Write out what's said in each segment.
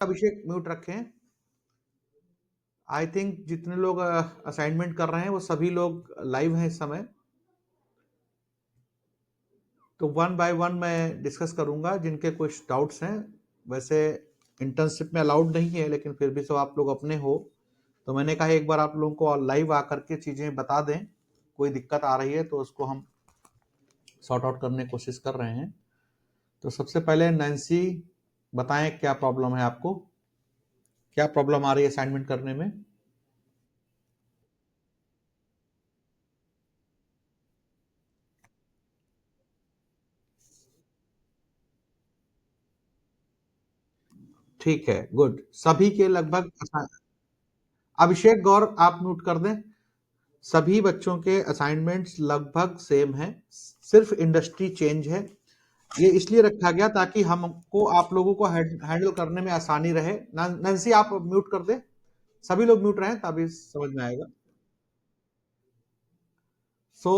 अभिषेक mute रखें। I think जितने लोग असाइनमेंट कर रहे हैं वो सभी लोग लाइव हैं इस समय, तो वन बाय वन मैं डिस्कस करूंगा जिनके कुछ डाउट्स हैं। वैसे इंटर्नशिप में अलाउड नहीं है, लेकिन फिर भी सब आप लोग अपने हो, तो मैंने कहा एक बार आप लोगों को लाइव आकर के चीजें बता दें। कोई दिक्कत आ रही है तो उसको हम सॉर्ट आउट करने की कोशिश कर रहे हैं। तो सबसे पहले नैन्सी बताएं क्या प्रॉब्लम है आपको, क्या प्रॉब्लम आ रही है असाइनमेंट करने में। ठीक है, गुड। सभी के लगभग अभिषेक गौर आप म्यूट कर दें। सभी बच्चों के असाइनमेंट्स लगभग सेम हैं, सिर्फ इंडस्ट्री चेंज है। ये इसलिए रखा गया ताकि हमको आप लोगों को हैंडल करने में आसानी रहे। नैन्सी आप म्यूट कर दें, सभी लोग म्यूट रहें तभी समझ में आएगा। सो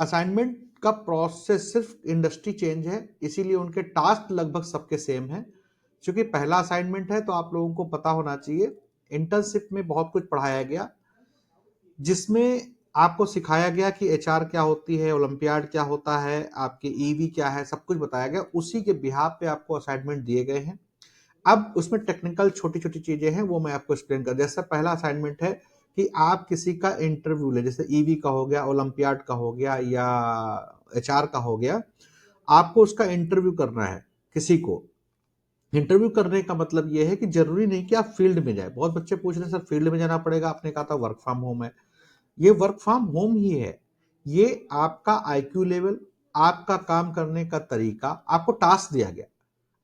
असाइनमेंट का प्रोसेस सिर्फ इंडस्ट्री चेंज है, इसीलिए उनके टास्क लगभग सबके सेम है। क्योंकि पहला असाइनमेंट है तो आप लोगों को पता होना चाहिए। इंटर्नशिप में बहुत कुछ पढ़ाया गया, जिसमें आपको सिखाया गया कि एचआर क्या होती है, ओलंपियाड क्या होता है, आपके ईवी क्या है, सब कुछ बताया गया। उसी के बिहाफ पे आपको असाइनमेंट दिए गए हैं। अब उसमें टेक्निकल छोटी छोटी चीजें हैं, वो मैं आपको एक्सप्लेन कर। जैसे पहला असाइनमेंट है कि आप किसी का इंटरव्यू ले, जैसे ईवी का हो गया, ओलंपियाड का हो गया, या एचआर का हो गया। आपको उसका इंटरव्यू करना है किसी को। इंटरव्यू करने का मतलब ये है कि जरूरी नहीं कि आप फील्ड में जाए। बहुत बच्चे पूछ रहे हैं सर फील्ड में जाना पड़ेगा, आपने कहा था वर्क फ्रॉम होम है। ये वर्क फ्रॉम होम ही है। ये आपका आईक्यू लेवल, आपका काम करने का तरीका, आपको टास्क दिया गया।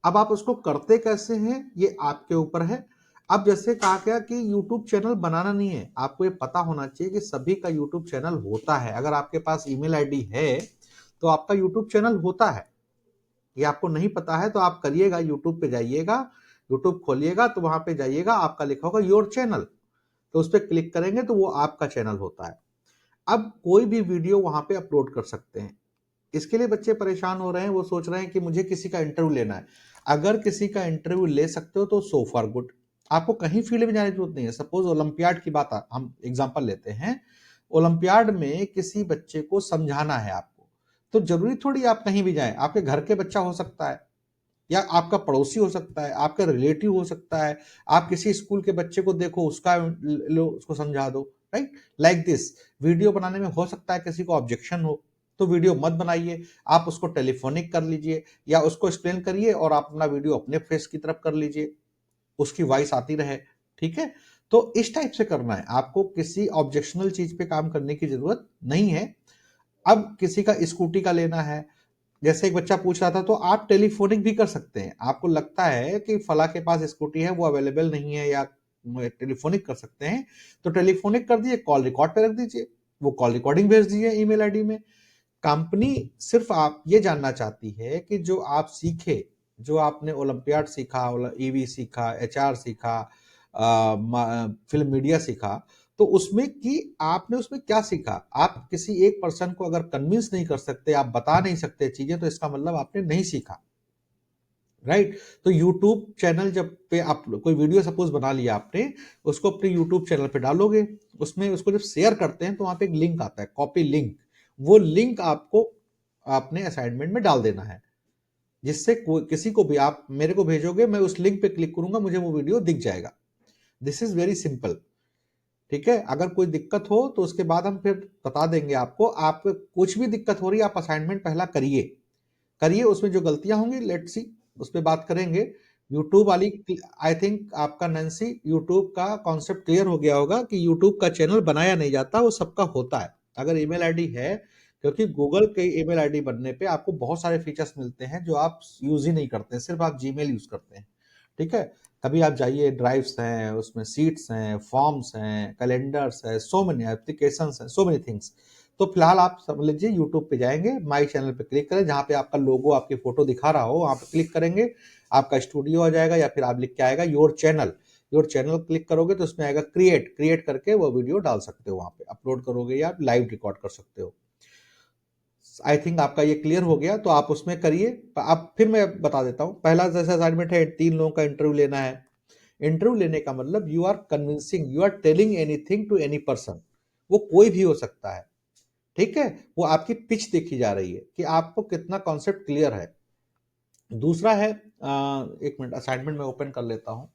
अब आप उसको करते कैसे हैं ये आपके ऊपर है। अब जैसे कहा गया कि YouTube चैनल बनाना नहीं है, आपको ये पता होना चाहिए कि सभी का YouTube चैनल होता है। अगर आपके पास ईमेल आईडी है तो आपका YouTube चैनल होता है। ये आपको नहीं पता है तो आप करिएगा, YouTube पे जाइएगा, YouTube खोलिएगा तो वहां पे जाइएगा, आपका लिखा होगा योर चैनल, तो उस पर क्लिक करेंगे तो वो आपका चैनल होता है। अब कोई भी वीडियो वहां पे अपलोड कर सकते हैं। इसके लिए बच्चे परेशान हो रहे हैं, वो सोच रहे हैं कि मुझे किसी का इंटरव्यू लेना है। अगर किसी का इंटरव्यू ले सकते हो तो सो फॉर गुड, आपको कहीं फील्ड में जाने की जरूरत नहीं है। सपोज ओलंपियाड की बात हम एग्जांपल लेते हैं। ओलंपियाड में किसी बच्चे को समझाना है आपको, तो जरूरी थोड़ी आप कहीं भी जाएं। आपके घर के बच्चा हो सकता है, या आपका पड़ोसी हो सकता है, आपका रिलेटिव हो सकता है। आप किसी स्कूल के बच्चे को देखो, उसका लो, उसको समझा दो। Right, like this. वीडियो बनाने में हो सकता है किसी को ऑब्जेक्शन हो, तो वीडियो मत बनाइए, आप उसको टेलीफोनिक कर लीजिए, या उसको एक्सप्लेन करिए और आप अपना वीडियो अपने फेस की तरफ कर लीजिए, उसकी वॉइस आती रहे। ठीक है, तो इस टाइप से करना है आपको, किसी ऑब्जेक्शनल चीज पे काम करने की जरूरत नहीं है। अब किसी का स्कूटी का लेना है, जैसे एक बच्चा पूछ रहा था, तो आप टेलीफोनिक भी कर सकते हैं। आपको लगता है कि फला के पास स्कूटी है, वो अवेलेबल नहीं है, या टेलीफोनिक कर सकते हैं, तो टेलीफोनिक कर दिए, कॉल रिकॉर्ड पे रख दीजिए, वो कॉल रिकॉर्डिंग भेज दीजिए ईमेल आईडी में। कंपनी सिर्फ आप ये जानना चाहती है कि जो आप सीखे, जो आपने ओलंपियाड सीखा, ईवी सीखा, एचआर सीखा, फिल्म मीडिया सीखा, तो उसमें कि आपने उसमें क्या सीखा। आप किसी एक पर्सन को अगर कन्विंस नहीं कर सकते, आप बता नहीं सकते चीजें, तो इसका मतलब आपने नहीं सीखा। राइट, तो यूट्यूब चैनल जब पे आप कोई वीडियो सपोज बना लिया आपने, उसको अपने यूट्यूब चैनल पे डालोगे, उसमें उसको जब शेयर करते हैं तो वहां पे एक लिंक आता है, कॉपी लिंक। वो लिंक आपको अपने असाइनमेंट में डाल देना है, जिससे किसी को भी आप मेरे को भेजोगे, मैं उस लिंक पे क्लिक करूंगा, मुझे वो वीडियो दिख जाएगा। This is very simple. ठीक है, अगर कोई दिक्कत हो तो उसके बाद हम फिर बता देंगे आपको। आपको कुछ भी दिक्कत हो रही है, आप असाइनमेंट पहला करिए, करिए, उसमें जो गलतियां होंगी लेट सी, उस पर बात करेंगे। यूट्यूब वाली, आई थिंक आपका नैन्सी यूट्यूब का कॉन्सेप्ट क्लियर हो गया होगा कि यूट्यूब का चैनल बनाया नहीं जाता, वो सबका होता है। अगर ईमेल आईडी है, क्योंकि गूगल के ईमेल आईडी बनने पे आपको बहुत सारे फीचर्स मिलते हैं जो आप यूज ही नहीं करते, सिर्फ आप जीमेल यूज करते हैं। ठीक है, कभी आप जाइए, ड्राइव्स हैं, उसमें सीट्स हैं, फॉर्म्स हैं, कैलेंडर्स है, सो मेनी एप्लीकेशंस हैं, सो मेनी थिंग्स। तो फिलहाल आप समझ लीजिए यूट्यूब पे जाएंगे, माई चैनल पे क्लिक करें, जहां पे आपका लोगो, आपकी फोटो दिखा रहा हो, वहां पे क्लिक करेंगे, आपका स्टूडियो आ जाएगा, या फिर आप लिख के आएगा your channel. Your channel click करोगे तो उसमें आएगा क्रिएट, क्रिएट करके वो वीडियो डाल सकते हो, वहां पे अपलोड करोगे या लाइव रिकॉर्ड कर सकते हो। आई थिंक आपका ये क्लियर हो गया, तो आप उसमें करिए। अब फिर मैं बता देता हूँ, पहला जैसा असाइनमेंट है, 3 लोगों का इंटरव्यू लेना है। इंटरव्यू लेने का मतलब you are convincing, you are telling anything to any person, वो कोई भी हो सकता है, ठीक है। वो आपकी पिच देखी जा रही है कि आपको कितना कॉन्सेप्ट क्लियर है। दूसरा है, एक मिनट असाइनमेंट में ओपन कर लेता हूं।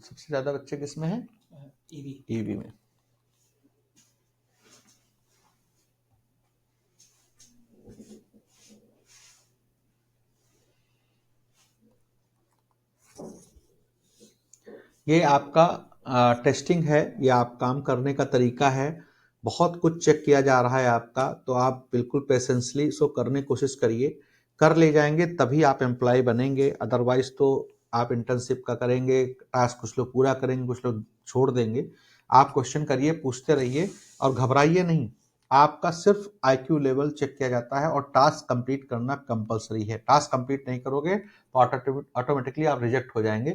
सबसे ज्यादा बच्चे किसमें हैं? ईवी में। ये आपका टेस्टिंग है, ये आप काम करने का तरीका है, बहुत कुछ चेक किया जा रहा है आपका, तो आप बिल्कुल पेशेंसली इसको करने की कोशिश करिए। कर ले जाएंगे तभी आप एम्प्लॉय बनेंगे, अदरवाइज तो आप इंटर्नशिप का करेंगे, टास्क कुछ लोग पूरा करेंगे, कुछ लोग छोड़ देंगे। आप क्वेश्चन करिए, पूछते रहिए और घबराइए नहीं। आपका सिर्फ आईक्यू लेवल चेक किया जाता है और टास्क कंप्लीट करना कंपलसरी है। टास्क कंप्लीट नहीं करोगे तो ऑटोमेटिकली आप रिजेक्ट हो जाएंगे।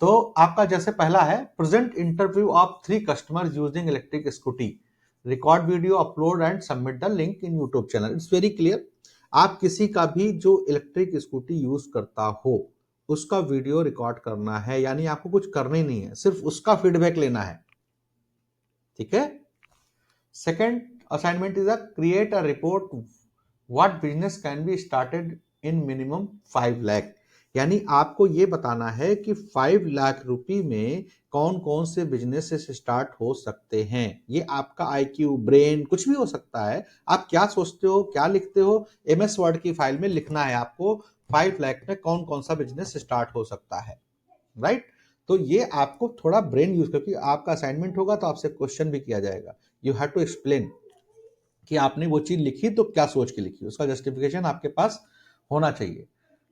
तो आपका जैसे पहला है, present interview of 3 customers using electric scooty, record video, upload and submit the link in YouTube channel. It's very clear. आप किसी का भी जो इलेक्ट्रिक स्कूटी यूज करता हो उसका वीडियो रिकॉर्ड करना है, यानी आपको कुछ करना ही नहीं है, सिर्फ उसका फीडबैक लेना है, ठीक है। Second assignment is a create a report what business can be started in minimum 5 lakh. यानी आपको ये बताना है कि 5 लाख रुपए में कौन कौन से बिजनेस स्टार्ट हो सकते हैं। ये आपका आईक्यू, ब्रेन, कुछ भी हो सकता है। आप क्या सोचते हो, क्या लिखते हो, एमएस वर्ड की फाइल में लिखना है आपको 5 लाख में कौन कौन सा बिजनेस स्टार्ट हो सकता है, राइट। तो ये आपको थोड़ा ब्रेन यूज, क्योंकि आपका असाइनमेंट होगा तो आपसे क्वेश्चन भी किया जाएगा। यू हैव टू एक्सप्लेन कि आपने वो चीज लिखी तो क्या सोच के लिखी, उसका जस्टिफिकेशन आपके पास होना चाहिए,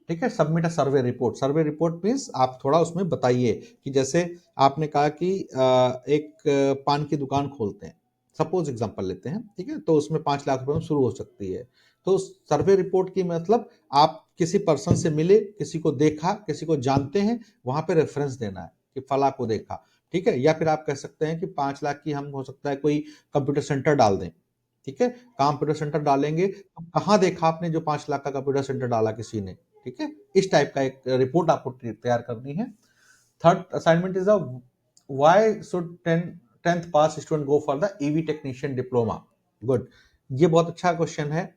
ठीक है। सबमिट अ survey report. Survey report means आप थोड़ा उसमें बताइए कि जैसे आपने कहा कि एक पान की दुकान खोलते हैं, सपोज एग्जांपल लेते हैं, ठीक है, तो उसमें 5 लाख रुपए में शुरू हो सकती है। तो सर्वे रिपोर्ट की मतलब आप किसी पर्सन से मिले, किसी को देखा, किसी को जानते हैं, वहां पे रेफरेंस देना है कि फला को देखा, ठीक है। या फिर आप कह सकते हैं कि 5 लाख की हम हो सकता है कोई कंप्यूटर सेंटर डाल दें, ठीक है। कंप्यूटर सेंटर डालेंगे तो कहाँ देखा आपने जो 5 लाख का कंप्यूटर सेंटर डाला किसी ने, ठीक है। इस टाइप का एक रिपोर्ट आपको तैयार करनी है। Third assignment is why should 10th pass student go for the EV technician diploma. Good, ये बहुत अच्छा क्वेश्चन है,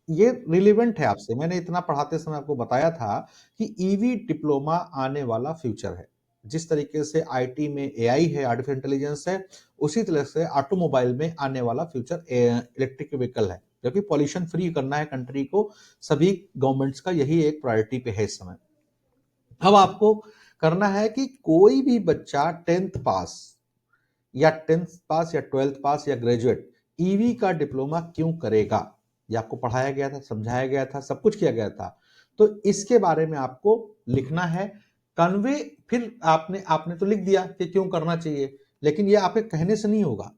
ये रिलेवेंट है आपसे। मैंने इतना पढ़ाते समय आपको बताया था कि ईवी डिप्लोमा आने वाला फ्यूचर है। जिस तरीके से आईटी में एआई है, आर्टिफिशियल इंटेलिजेंस है, उसी तरह से ऑटोमोबाइल में आने वाला फ्यूचर इलेक्ट्रिक व्हीकल है, क्योंकि पॉल्यूशन फ्री करना है कंट्री को। सभी गवर्नमेंट्स का यही एक प्रायोरिटी पे है इस समय। अब आपको करना है कि कोई भी बच्चा 10th पास या 10th पास या 12th पास या ग्रेजुएट ईवी का डिप्लोमा क्यों करेगा। ये आपको पढ़ाया गया था, समझाया गया था, सब कुछ किया गया था। तो इसके बारे में आपको लिखना है, कन्वे। फिर आपने आपने तो लिख दिया कि क्यों करना चाहिए, लेकिन ये आपके कहने से नहीं होगा।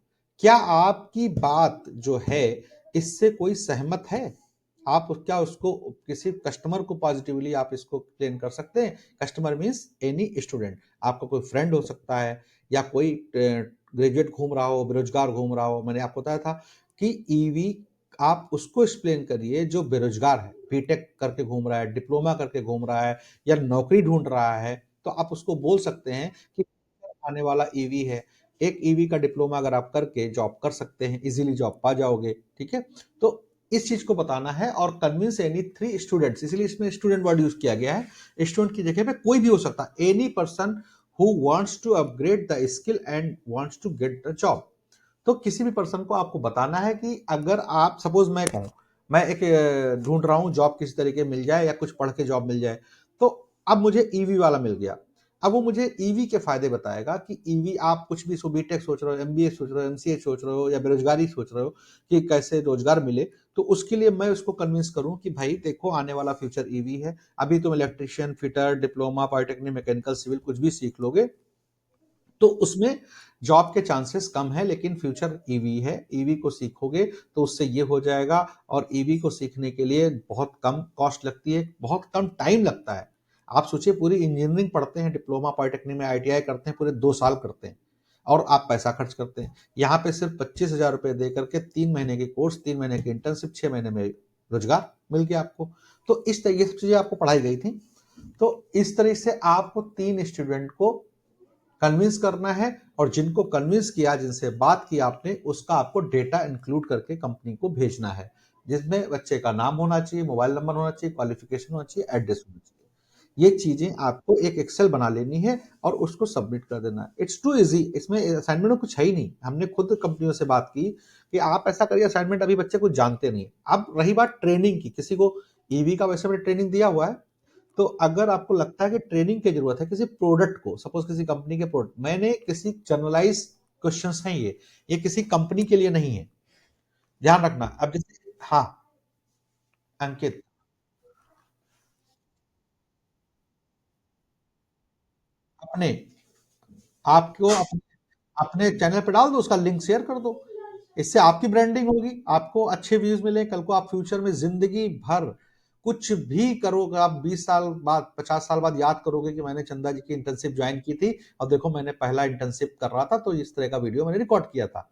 क्या आपकी बात जो है इससे कोई सहमत है? आप क्या उसको किसी कस्टमर को पॉजिटिवली आप इसको एक्सप्लेन कर सकते हैं? कस्टमर मीन्स एनी स्टूडेंट, आपका कोई फ्रेंड हो सकता है या कोई ग्रेजुएट घूम रहा हो, बेरोजगार घूम रहा हो। मैंने आपको बताया था कि ईवी आप उसको एक्सप्लेन करिए जो बेरोजगार है, बीटेक करके घूम रहा है, डिप्लोमा करके घूम रहा है या नौकरी ढूंढ रहा है, तो आप उसको बोल सकते हैं कि आने वाला ईवी है। एक ईवी का डिप्लोमा अगर आप करके जॉब कर सकते हैं, इजीली जॉब पा जाओगे, ठीक है। तो इस चीज को बताना है और कन्विंस एनी 3 स्टूडेंट्स, इसलिए इसमें स्टूडेंट वर्ड यूज किया गया है। स्टूडेंट की जगह पे कोई भी हो सकता है, any person who wants to upgrade the skill and wants to get the job। तो किसी भी पर्सन को आपको बताना है कि अगर आप सपोज मैं कहूं, मैं एक ढूंढ रहा हूं जॉब, किसी तरीके मिल जाए या कुछ पढ़ के जॉब मिल जाए, तो अब मुझे ईवी वाला मिल गया। अब वो मुझे ईवी के फायदे बताएगा कि ईवी आप कुछ भी बीटेक सोच रहे हो, एमबीए सोच रहे हो, एमसीए सोच रहे हो या बेरोजगारी सोच रहे हो कि कैसे रोजगार मिले, तो उसके लिए मैं उसको कन्विंस करूं कि भाई देखो आने वाला फ्यूचर ईवी है। अभी तुम electrician, fitter, diploma, polytechnic, mechanical, civil कुछ भी सीख लोगे, तो उसमें जॉब के चांसेस कम है, लेकिन फ्यूचर ईवी है। ईवी को सीखोगे तो उससे ये हो जाएगा, और ईवी को सीखने के लिए बहुत कम कॉस्ट लगती है, बहुत कम टाइम लगता है। आप सोचिए, पूरी इंजीनियरिंग पढ़ते हैं, डिप्लोमा पॉलिटेक्निक में आईटीआई करते हैं, पूरे 2 साल करते हैं और आप पैसा खर्च करते हैं। यहाँ पे सिर्फ 25,000 रुपए दे करके 3 महीने की कोर्स, 3 महीने की इंटर्नशिप, 6 महीने में रोजगार मिल गया आपको। तो इस तरीके से चीजें आपको पढ़ाई गई थी। तो इस तरह से आपको 3 स्टूडेंट को कन्विंस करना है, और जिनको कन्विंस किया, जिनसे बात की आपने, उसका आपको डेटा इंक्लूड करके कंपनी को भेजना है, जिसमें बच्चे का नाम होना चाहिए, मोबाइल नंबर होना चाहिए, क्वालिफिकेशन होना चाहिए, एड्रेस होना चाहिए। ये चीजें आपको एक एक्सेल बना लेनी है और उसको सबमिट कर देना है। इट्स टू इजी, इसमें असाइनमेंट में कुछ है ही नहीं। हमने खुद कंपनियों से बात की कि आप ऐसा करिए, असाइनमेंट अभी बच्चे कुछ जानते नहीं। अब रही बात ट्रेनिंग की, किसी को ईवी का वैसे मैंने ट्रेनिंग दिया हुआ है, तो अगर आपको लगता है कि ट्रेनिंग की जरूरत है किसी प्रोडक्ट को, सपोज किसी कंपनी के प्रोडक्ट, मैंने किसी जनरलाइज क्वेश्चंस हैं ये किसी कंपनी के लिए नहीं है, ध्यान रखना। अब जैसे, हाँ अंकित, अपने आपको अपने, अपने चैनल पे डाल दो, उसका लिंक शेयर कर दो। इससे आपकी ब्रांडिंग होगी, आपको अच्छे व्यूज मिले, कल को आप फ्यूचर में जिंदगी भर कुछ भी करोगे, आप 20 साल बाद, 50 साल बाद याद करोगे कि मैंने चंदा जी की इंटर्नशिप ज्वाइन की थी, और देखो मैंने पहला इंटर्नशिप कर रहा था तो इस तरह का वीडियो मैंने रिकॉर्ड किया था।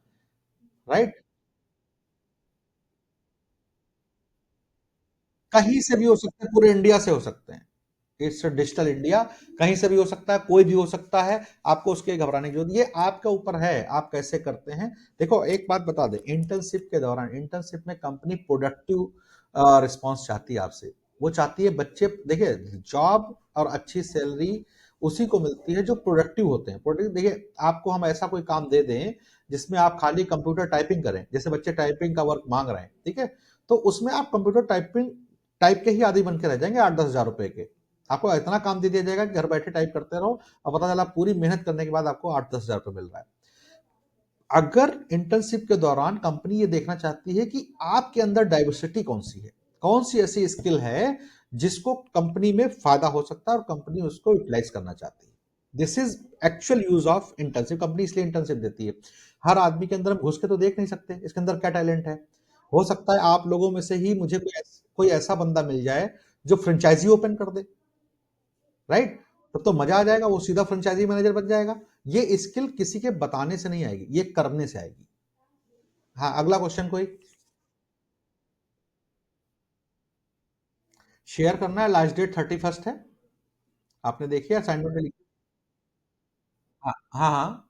राइट। कहीं से भी हो सकते हैं, पूरे इंडिया से हो सकते हैं। इट्स डिजिटल इंडिया, कहीं से भी हो सकता है, कोई भी हो सकता है। आपको उसके घबराने की जरूरत, ये आपके ऊपर है, आप कैसे करते हैं। देखो एक बात बता दें, इंटर्नशिप के दौरान, इंटर्नशिप में कंपनी प्रोडक्टिव रिस्पॉन्स चाहती है आपसे। वो चाहती है बच्चे, देखिए जॉब और अच्छी सैलरी उसी को मिलती है जो प्रोडक्टिव होते हैं। प्रोडक्टिव, देखिए आपको हम ऐसा कोई काम दे दें जिसमें आप खाली कंप्यूटर टाइपिंग करें, जैसे बच्चे टाइपिंग का वर्क मांग रहे हैं, ठीक है, तो उसमें आप कंप्यूटर टाइपिंग टाइप के ही आदि बन के रह जाएंगे 8-10 हजार रुपए के। आपको इतना काम दे दिया जाएगा कि घर बैठे टाइप करते रहो, और पता चला पूरी मेहनत करने के बाद आपको 8-10 हजार रुपए मिल रहा है। अगर इंटर्नशिप के दौरान कंपनी ये देखना चाहती है कि आपके अंदर डाइवर्सिटी कौन सी है, कौन सी ऐसी स्किल है जिसको कंपनी में फायदा हो सकता है और कंपनी उसको यूटिलाइज करना चाहती है। This is actual use of internship. Company इसलिए इंटर्नशिप देती है। हर आदमी के अंदर हम घुस के तो देख नहीं सकते इसके अंदर क्या टैलेंट है। हो सकता है आप लोगों में से ही मुझे कोई ऐसा बंदा मिल जाए जो फ्रेंचाइजी ओपन कर दे, राइट, तब तो मजा आ जाएगा, वो सीधा फ्रेंचाइजी मैनेजर बन जाएगा। ये स्किल किसी के बताने से नहीं आएगी, ये करने से आएगी। हाँ, अगला क्वेश्चन कोई। शेयर करना है, लास्ट डेट 31 है। आपने देखी है असाइनमेंट में लिखी? हाँ हाँ हाँ।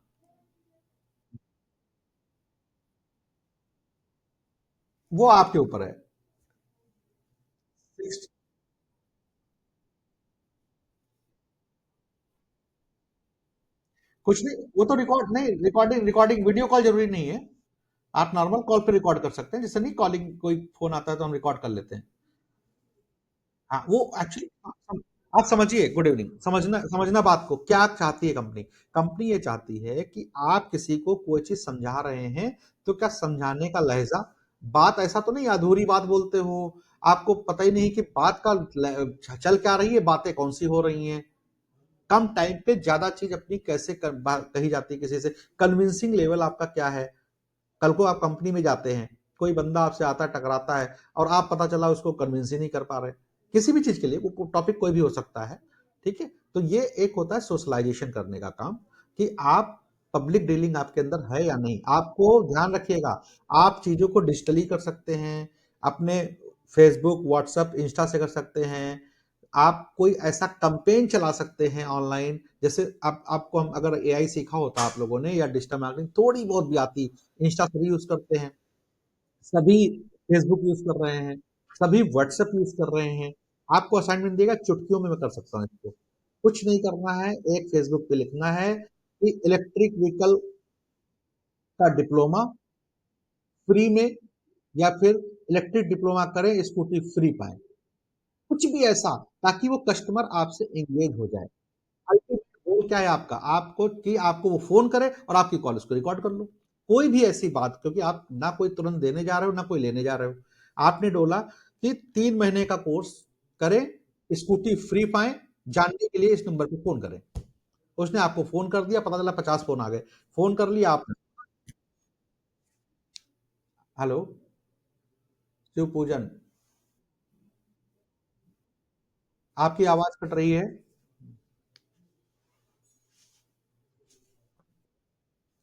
वो आपके ऊपर है। Fixed- कुछ नहीं, वो तो रिकॉर्ड नहीं, रिकॉर्डिंग रिकॉर्डिंग वीडियो कॉल जरूरी नहीं है। आप नॉर्मल कॉल पे रिकॉर्ड कर सकते हैं, जैसे नहीं कॉलिंग, कोई फोन आता है तो हम रिकॉर्ड कर लेते हैं। हाँ, वो एक्चुअली आप समझिए, गुड इवनिंग, समझना समझना बात को, क्या चाहती है कंपनी। कंपनी ये चाहती है कि आप किसी को कोई चीज समझा रहे हैं, तो क्या समझाने का लहजा, बात ऐसा तो नहीं अधूरी बात बोलते हो, आपको पता ही नहीं कि बात का चल क्या रही है, बातें कौन सी हो रही हैं। कम टाइम पे ज्यादा चीज अपनी कैसे कही जाती है किसी से, कन्विंसिंग लेवल आपका क्या है। कल को आप कंपनी में जाते हैं, कोई बंदा आपसे आता टकराता है, और आप पता चला उसको कन्विंस ही नहीं कर पा रहे, किसी भी चीज के लिए, वो टॉपिक कोई भी हो सकता है, ठीक है। तो ये एक होता है सोशलाइजेशन करने का काम, कि आप पब्लिक डीलिंग आपके अंदर है या नहीं। आपको ध्यान रखिएगा, आप चीजों को डिजिटली कर सकते हैं, अपने फेसबुक, व्हाट्सएप, इंस्टा से कर सकते हैं। आप कोई ऐसा कंपेन चला सकते हैं ऑनलाइन, जैसे आप, आपको हम अगर एआई सीखा होता आप लोगों ने, या डिजिटल मार्केटिंग थोड़ी बहुत भी आती, इंस्टा सभी यूज करते हैं, सभी फेसबुक यूज कर रहे हैं, सभी व्हाट्सएप यूज कर रहे हैं। आपको असाइनमेंट देगा, चुटकियों में मैं कर सकता हूँ इसको। कुछ नहीं करना है, एक फेसबुक पे लिखना है कि इलेक्ट्रिक व्हीकल का डिप्लोमा फ्री में, या फिर इलेक्ट्रिक डिप्लोमा करें, स्कूटी फ्री पाए, कुछ भी ऐसा, ताकि वो कस्टमर आपसे एंगेज हो जाए। अल्टीमेट गोल क्या है आपका, आपको कि आपको वो फोन करे और आपकी कॉल उसको रिकॉर्ड कर लो। कोई भी ऐसी बात, क्योंकि आप ना कोई तुरंत देने जा रहे हो ना कोई लेने जा रहे हो, आपने डोला कि 3 महीने का कोर्स करें, स्कूटी फ्री पाए, जानने के लिए इस नंबर पे फोन करें। उसने आपको फोन कर दिया, पता चला 50 फोन आ गए, फोन कर लिया आपने। हेलो शिव पूजन, आपकी आवाज कट रही है।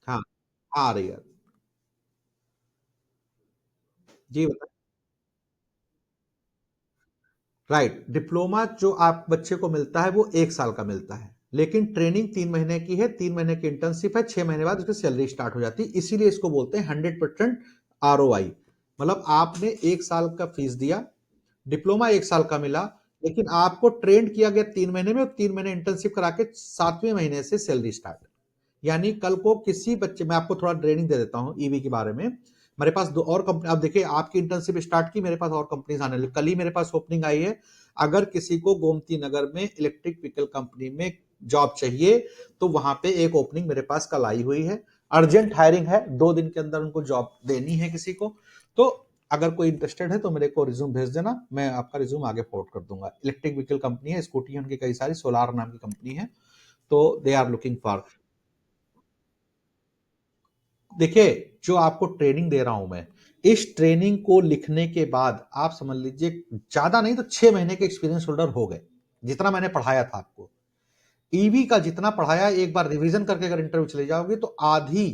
हाँ, हाँ, आ रही है। जी बताइए। राइट, डिप्लोमा जो आप बच्चे को मिलता है वो 1 साल का मिलता है, लेकिन ट्रेनिंग 3 महीने की है, 3 महीने की इंटर्नशिप है, 6 महीने बाद उसकी सैलरी स्टार्ट हो जाती है, इसीलिए इसको बोलते हैं 100% ROI। मतलब आपने 1 साल का फीस दिया, डिप्लोमा 1 साल का मिला, लेकिन आपको ट्रेन किया गया 3 महीने में, और 3 महीने इंटर्नशिप करा के 7वें महीने से सैलरी स्टार्ट। यानी कल को किसी बच्चे, मैं आपको थोड़ा ट्रेनिंग दे देता हूँ ईवी के बारे में। मेरे पास दो और कंपनी, अब देखिए आपकी इंटर्नशिप स्टार्ट की, मेरे पास और कंपनीज आने लगी, कल ही मेरे पास ओपनिंग आई है। अगर किसी को गोमती नगर में इलेक्ट्रिक व्हीकल कंपनी में जॉब चाहिए, तो वहां पे एक ओपनिंग मेरे पास कल आई हुई है। अर्जेंट हायरिंग है, 2 दिन के अंदर उनको जॉब देनी है किसी को। तो अगर कोई इंटरेस्टेड है तो मेरे को रिज्यूम भेज देना, मैं आपका रिज्यूम आगे फॉरवर्ड कर दूंगा। इलेक्ट्रिक व्हीकल कंपनी है, स्कूटी है उनकी कई सारी, सोलार नाम की कंपनी है। तो दे आर लुकिंग फॉर। देखिए, जो आपको ट्रेनिंग दे रहा हूं मैं, इस ट्रेनिंग को लिखने के बाद आप समझ लीजिए ज्यादा नहीं तो 6 महीने के एक्सपीरियंस होल्डर हो गए, जितना मैंने पढ़ाया था आपको। ईवी का जितना पढ़ाया, एक बार रिवीजन करके अगर इंटरव्यू चले जाओगे तो आधी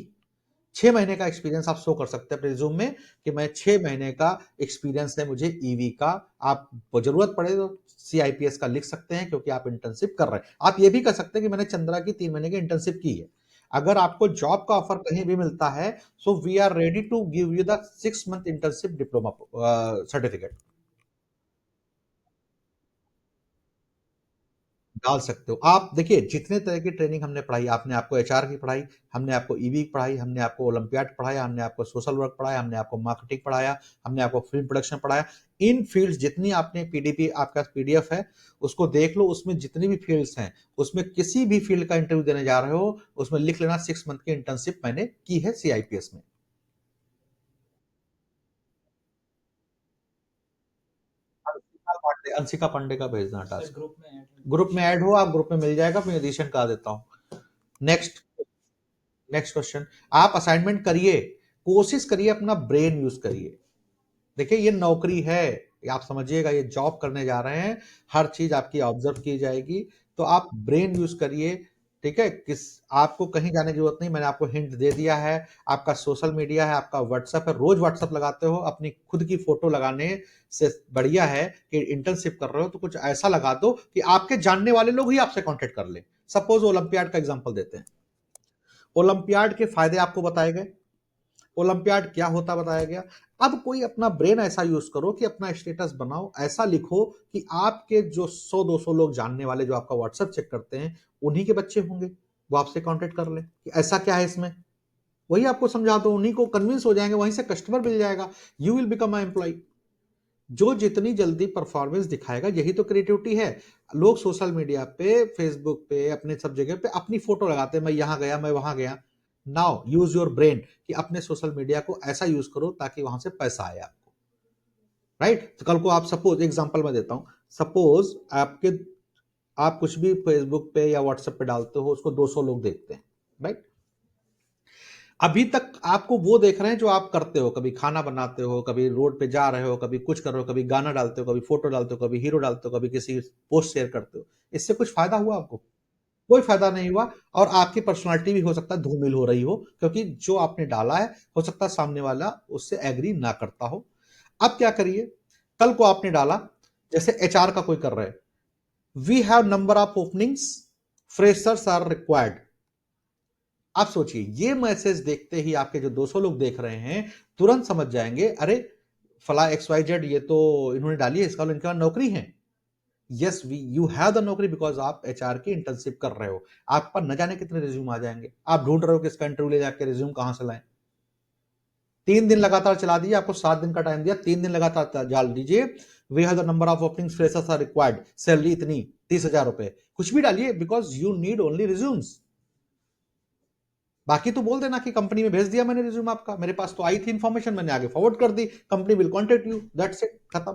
6 महीने का एक्सपीरियंस आप शो कर सकते हैं अपने रिज्यूम में, कि मैं 6 महीने का एक्सपीरियंस है मुझे ईवी का। आप जरूरत पड़े तो CIPS का लिख सकते हैं, क्योंकि आप इंटर्नशिप कर रहे हैं। आप ये भी कर सकते हैं कि मैंने चंद्रा की 3 महीने की इंटर्नशिप की है। अगर आपको जॉब का ऑफर कहीं भी मिलता है, so we are ready to give you the 6 month internship diploma certificate. डाल सकते हो आप। देखिए जितने तरह की ट्रेनिंग हमने पढ़ाई, आपने आपको HR की पढ़ाई, हमने आपको ईवी की पढ़ाई, हमने आपको ओलंपियाड पढ़ाया, हमने आपको सोशल वर्क पढ़ाया, हमने आपको मार्केटिंग पढ़ाया, हमने आपको फिल्म प्रोडक्शन पढ़ाया। इन फील्ड्स जितनी आपने PDP, आपका PDF है, उसको देख लो, उसमें जितनी भी फील्ड्स हैं, उसमें किसी भी फील्ड का इंटरव्यू देने जा रहे हो, उसमें लिख लेना 6 मंथ की इंटर्नशिप मैंने की है CIPS में। अंशिका पांडे का भेजना टास्क, ग्रुप में ऐड हो आप, ग्रुप में मिल जाएगा, मैं एडिशन करा देता हूँ। Next, next question. आप असाइनमेंट करिए, कोशिश करिए अपना ब्रेन यूज करिए। देखिए ये नौकरी है, ये आप समझिएगा, ये जॉब करने जा रहे हैं, हर चीज आपकी ऑब्जर्व की जाएगी, तो आप ब्रेन यूज करिए। ठीक है, किस, आपको कहीं जाने की जरूरत नहीं, मैंने आपको हिंट दे दिया है। आपका सोशल मीडिया है, आपका व्हाट्सएप है, रोज व्हाट्सएप लगाते हो, अपनी खुद की फोटो लगाने से बढ़िया है कि इंटर्नशिप कर रहे हो तो कुछ ऐसा लगा दो कि आपके जानने वाले लोग ही आपसे कांटेक्ट कर ले। सपोज ओलंपियाड का एग्जांपल देते हैं, ओलंपियाड के फायदे आपको बताए गए, ओलंपियाड क्या होता बताया गया। अब कोई अपना ब्रेन ऐसा यूज करो कि अपना स्टेटस बनाओ, ऐसा लिखो कि आपके जो 100-200 लोग जानने वाले जो आपका व्हाट्सएप चेक करते हैं, उन्हीं के बच्चे होंगे, वो आपसे कांटेक्ट कर ले कि ऐसा क्या है इसमें। वही आपको समझा दो, उन्हीं को कन्विंस हो जाएंगे, वहीं से कस्टमर मिल जाएगा, you will become a employ. जो जितनी जल्दी परफॉर्मेंस दिखाएगा, यही तो क्रिएटिविटी है। लोग सोशल मीडिया पे, फेसबुक पे, अपने सब जगह पे अपनी फोटो लगाते हैं, मैं यहां गया, मैं वहां गया। नाउ यूज योर ब्रेन, कि अपने सोशल मीडिया को ऐसा यूज करो ताकि वहां से पैसा आए आपको। राइट, तो कल को आप सपोज एग्जांपल मैं देता हूं, सपोज आपके, आप कुछ भी फेसबुक पे या व्हाट्सएप पे डालते हो, उसको 200 लोग देखते हैं। राइट, अभी तक आपको वो देख रहे हैं जो आप करते हो, कभी खाना बनाते हो, कभी रोड पे जा रहे हो, कभी कुछ कर रहे हो, कभी गाना डालते हो, कभी फोटो डालते हो, कभी हीरो डालते हो, कभी किसी पोस्ट शेयर करते हो। इससे कुछ फायदा हुआ आपको? कोई फायदा नहीं हुआ। और आपकी पर्सनालिटी भी हो सकता है धूमिल हो रही हो, क्योंकि जो आपने डाला है हो सकता है सामने वाला उससे एग्री ना करता हो। अब क्या करिए, कल को आपने डाला, जैसे HR का कोई कर रहा है, we have number of openings, freshers are required. आप सोचिए, ये मैसेज देखते ही आपके जो 200 लोग देख रहे हैं, तुरंत समझ जाएंगे, अरे फला XYZ ये तो इन्होंने डाली है, इसका मतलब इनका नौकरी है। Yes, we you have the नौकरी, बिकॉज आप HR की इंटर्नशिप कर रहे हो। आप पर न जाने कितने रिज्यूम आ जाएंगे, आप ढूंढ रहे हो कि इसका इंटरव्यू ले जाके रिज्यूम कहां से लाएं। 3 दिन लगातार चला दीजिए, आपको 7 दिन का टाइम दिया, 3 दिन लगातार डाल दीजिए। We have the number of openings, freshers are required, salary इतनी, 30,000 रुपए, कुछ भी डालिए, because you need only resumes. बाकी तो बोल देना कि कंपनी में भेज दिया मैंने रिज्यूम आपका, मेरे पास तो आई थी इंफॉर्मेशन, मैंने आगे फॉरवर्ड कर दी, company will contact you, that's it, खत्म।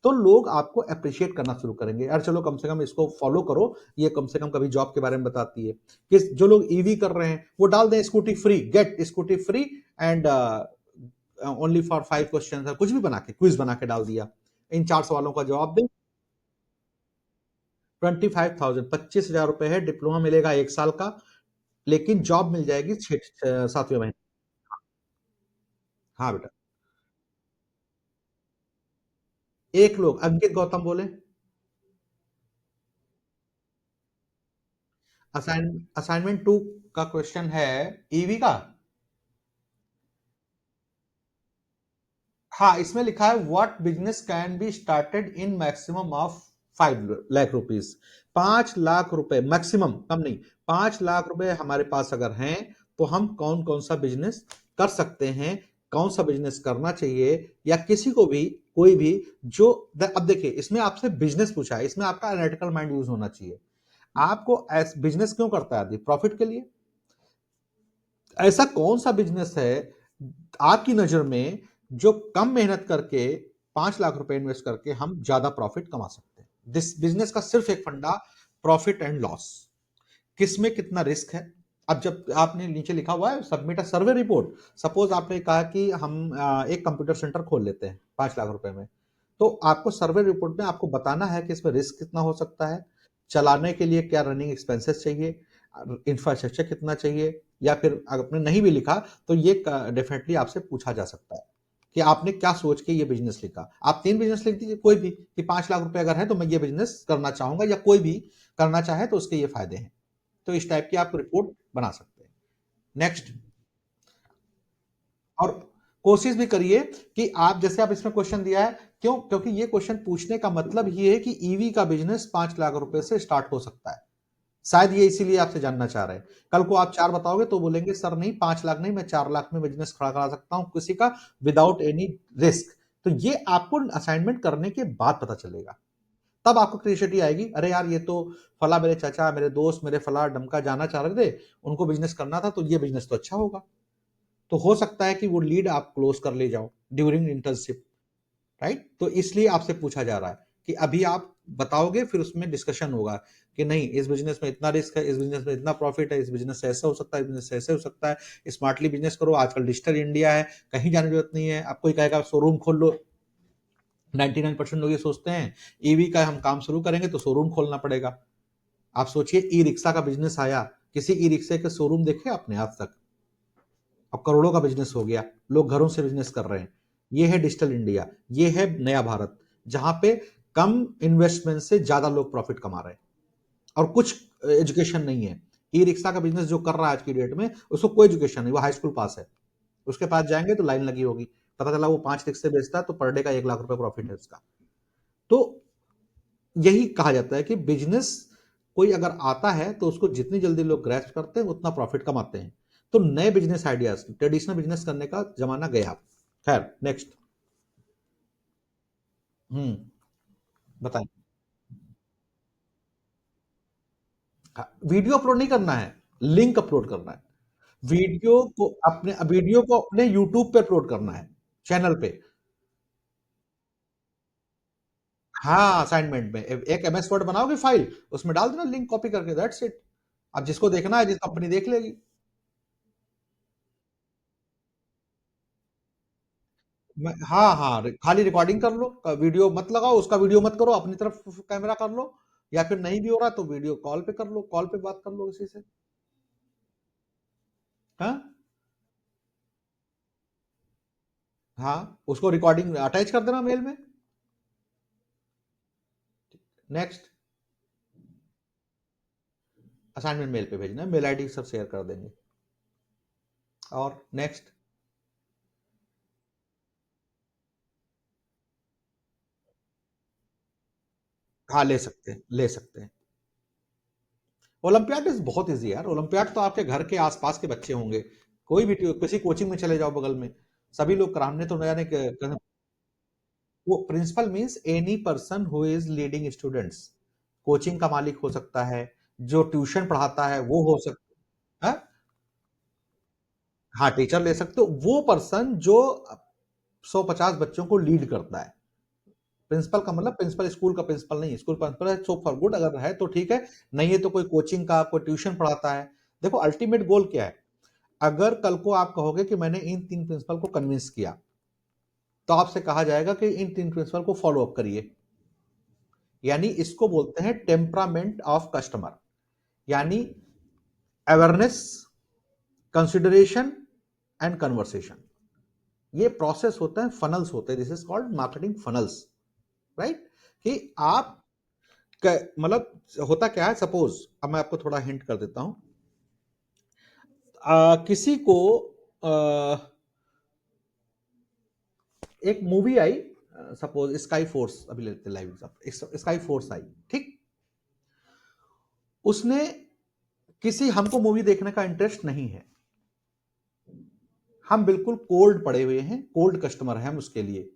तो लोग आपको अप्रिशिएट करना शुरू करेंगे, यार चलो कम से कम इसको फॉलो करो, ये कम से कम कभी जॉब के बारे में बताती है। कि जो लोग ईवी कर रहे हैं वो डाल दें scooty free, get scooty free and only for 5 question, कुछ भी बना के क्विज बना के डाल दिया, इन 4 सवालों का जवाब दें। 25,000, 25,000 रुपए है, डिप्लोमा मिलेगा 1 साल का, लेकिन जॉब मिल जाएगी 7वें महीने। हाँ बेटा। एक लोग अंकित गौतम बोले। असाइनमेंट 2 का क्वेश्चन है ईवी का। हाँ, इसमें लिखा है what business can be started in maximum of 5 lakh rupees. 5 lakh रुपए मैक्सिमम, कम नहीं। 5 लाख रुपए हमारे पास अगर हैं तो हम कौन कौन सा बिजनेस कर सकते हैं, कौन सा बिजनेस करना चाहिए, या किसी को भी कोई भी जो अब देखिए इसमें आपसे बिजनेस पूछा है, इसमें आपका एनालिटिकल माइंड यूज होना चाहिए। आपको बिजनेस क्यों करता है आदमी? प्रॉफिट के लिए। ऐसा कौन सा बिजनेस है आपकी नजर में जो कम मेहनत करके 5 लाख रुपए इन्वेस्ट करके हम ज्यादा प्रॉफिट कमा सकते हैं? दिस बिजनेस का सिर्फ एक फंडा, प्रॉफिट एंड लॉस। किसमें कितना रिस्क है? अब जब आपने नीचे लिखा हुआ है सबमिट अ सर्वे रिपोर्ट, सपोज आपने कहा कि हम एक कंप्यूटर सेंटर खोल लेते हैं 5 लाख रुपए में, तो आपको सर्वे रिपोर्ट में आपको बताना है कि इसमें रिस्क कितना हो सकता है, चलाने के लिए क्या रनिंग एक्सपेंसेस चाहिए, इंफ्रास्ट्रक्चर कितना चाहिए, या फिर आपने नहीं भी लिखा तो ये डेफिनेटली आपसे पूछा जा सकता है कि आपने क्या सोच के ये बिजनेस लिखा। आप 3 बिजनेस लिख दीजिए कोई भी, कि 5 लाख रुपए अगर है तो मैं ये बिजनेस करना चाहूंगा, या कोई भी करना चाहे तो उसके ये फायदे हैं। तो इस टाइप की आप रिपोर्ट बना सकते हैं। नेक्स्ट। और कोशिश भी करिए कि आप जैसे आप इसमें क्वेश्चन दिया है, क्यों? क्योंकि ये क्वेश्चन पूछने का मतलब ये है कि ईवी का बिजनेस 5 लाख रुपए से स्टार्ट हो सकता है। शायद ये इसीलिए आपसे जानना चाह रहे हैं। कल को आप 4 बताओगे तो बोलेंगे सर नहीं 5 लाख नहीं, मैं 4 लाख में बिजनेस खड़ा करा सकता हूं किसी का, विदाउट एनी रिस्क। तो ये आपको असाइनमेंट करने के बाद पता चलेगा, तब आपको क्रिएटिविटी आएगी। अरे यार ये तो फला मेरे चाचा, मेरे दोस्त, मेरे फला डमका जाना चाह रहे थे, उनको बिजनेस करना था, तो ये बिजनेस तो अच्छा होगा। तो हो सकता है कि वो लीड आप क्लोज कर ले जाओ ड्यूरिंग इंटर्नशिप, राइट? तो इसलिए आपसे पूछा जा रहा है कि अभी आप बताओगे, फिर उसमें डिस्कशन होगा कि नहीं इस बिजनेस में इतना रिस्क है, इस बिजनेस में इतना प्रॉफिट है, इस बिजनेस से ऐसा हो सकता है, इस बिजनेस से ऐसे हो सकता है, स्मार्टली बिजनेस करो, आजकल डिजिटल इंडिया है, कहीं जाने की जरूरत नहीं है। अब कोई कहेगा शोरूम खोल लो, 99% लोग ये सोचते हैं ईवी का हम काम शुरू करेंगे तो शोरूम खोलना पड़ेगा। आप सोचिए ई रिक्शा का बिजनेस आया, किसी ई रिक्शे के शोरूम देखे आपने आज तक? अब करोड़ों का बिजनेस हो गया, लोग घरों से बिजनेस कर रहे हैं। ये है डिजिटल इंडिया, ये है नया भारत, जहां पे कम इन्वेस्टमेंट से ज्यादा लोग प्रॉफिट कमा रहे हैं और कुछ एजुकेशन नहीं है। ई रिक्शा का बिजनेस जो कर रहा है आज की डेट में, उसको कोई एजुकेशन नहीं, वो हाई स्कूल पास है। उसके पास जाएंगे तो लाइन लगी होगी, पता चला वो 5 रिक्शे बेचता है तो पर डे का 1 लाख रुपए प्रॉफिट है उसका। तो यही कहा जाता है कि बिजनेस कोई अगर आता है तो उसको जितनी जल्दी लोग ग्रैस्प करते हैं उतना प्रॉफिट कमाते हैं। तो नए बिजनेस आइडियाज, ट्रेडिशनल बिजनेस करने का जमाना गया। खैर नेक्स्ट। बताएं। वीडियो अपलोड नहीं करना है, लिंक अपलोड करना है। वीडियो को अपने यूट्यूब पे अपलोड करना है, चैनल पे। हाँ, असाइनमेंट में एक एमएस वर्ड बनाओगे फाइल, उसमें डाल देना लिंक कॉपी करके, दैट्स इट। अब जिसको देखना है, जिस कंपनी देख लेगी। हाँ हाँ, खाली रिकॉर्डिंग कर लो, वीडियो मत लगाओ, उसका वीडियो मत करो, अपनी तरफ कैमरा कर लो, या फिर नहीं भी हो रहा तो वीडियो कॉल पे कर लो, कॉल पे बात कर लो किसी से। हाँ हाँ, उसको रिकॉर्डिंग अटैच कर देना मेल में। नेक्स्ट। असाइनमेंट मेल पे भेजना है, मेल आईडी सब शेयर कर देंगे। और नेक्स्ट। हाँ, ले सकते हैं, ले सकते हैं। ओलंपियाड इज बहुत इजी यार, ओलंपियाड तो आपके घर के आसपास के बच्चे होंगे, कोई भी किसी कोचिंग में चले जाओ बगल में, सभी लोग कराने तो नया नहीं। वो principal means any person who is leading students, coaching का मालिक हो सकता है, जो ट्यूशन पढ़ाता है वो हो सकता है। हाँ, टीचर ले सकते हो, वो पर्सन जो 150 बच्चों को लीड करता है, प्रिंसिपल का मतलब प्रिंसिपल स्कूल का प्रिंसिपल नहीं, स्कूल प्रिंसिपल है सो फॉर गुड, अगर है तो ठीक है, नहीं है तो कोई कोचिंग का कोई ट्यूशन पढ़ाता है। देखो अल्टीमेट गोल क्या है, अगर कल को आप कहोगे कि मैंने इन 3 प्रिंसिपल को कन्विंस किया, तो आपसे कहा जाएगा कि इन 3 प्रिंसिपल को फॉलो अप करिए। यानी इसको बोलते हैं टेम्परामेंट ऑफ कस्टमर, यानी अवेयरनेस, कंसिडरेशन एंड कन्वर्सेशन। ये प्रोसेस होता है, फनल्स होते हैं, this is called marketing funnels, right. कि आप मतलब होता क्या है, सपोज अब मैं आपको थोड़ा हिंट कर देता हूं, किसी को एक मूवी आई, सपोज स्काई फोर्स, अभी लेते लाइव एग्जांपल, स्काई फोर्स आई, ठीक। उसने किसी, हमको मूवी देखने का इंटरेस्ट नहीं है, हम बिल्कुल कोल्ड पड़े हुए हैं, कोल्ड कस्टमर हैं हम उसके लिए।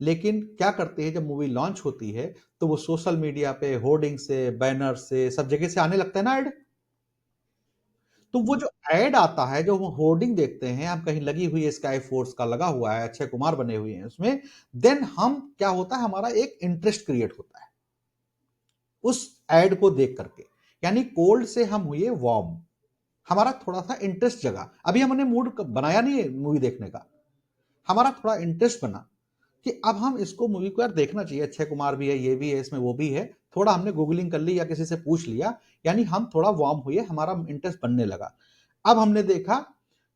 लेकिन क्या करते हैं, जब मूवी लॉन्च होती है तो वो सोशल मीडिया पे होर्डिंग से, बैनर से, सब जगह से आने लगता है ना ऐड। तो वो जो ऐड आता है, जो हम होर्डिंग देखते हैं, हम कहीं लगी हुई है, स्काई फोर्स का लगा हुआ है, अक्षय कुमार बने हुए हैं उसमें, देन हम क्या होता है, हमारा एक इंटरेस्ट क्रिएट होता है उस ऐड को देख करके। यानी कोल्ड से हम हुए वार्म, हमारा थोड़ा सा इंटरेस्ट जगा। अभी हमने मूड बनाया नहीं है मूवी देखने का, हमारा थोड़ा इंटरेस्ट बना कि अब हम इसको मूवी को यार देखना चाहिए, अक्षय कुमार भी है, ये भी है इसमें, वो भी है, थोड़ा हमने गूगलिंग कर ली या किसी से पूछ लिया, यानी हम थोड़ा वार्म हुए, हमारा इंटरेस्ट बनने लगा। अब हमने देखा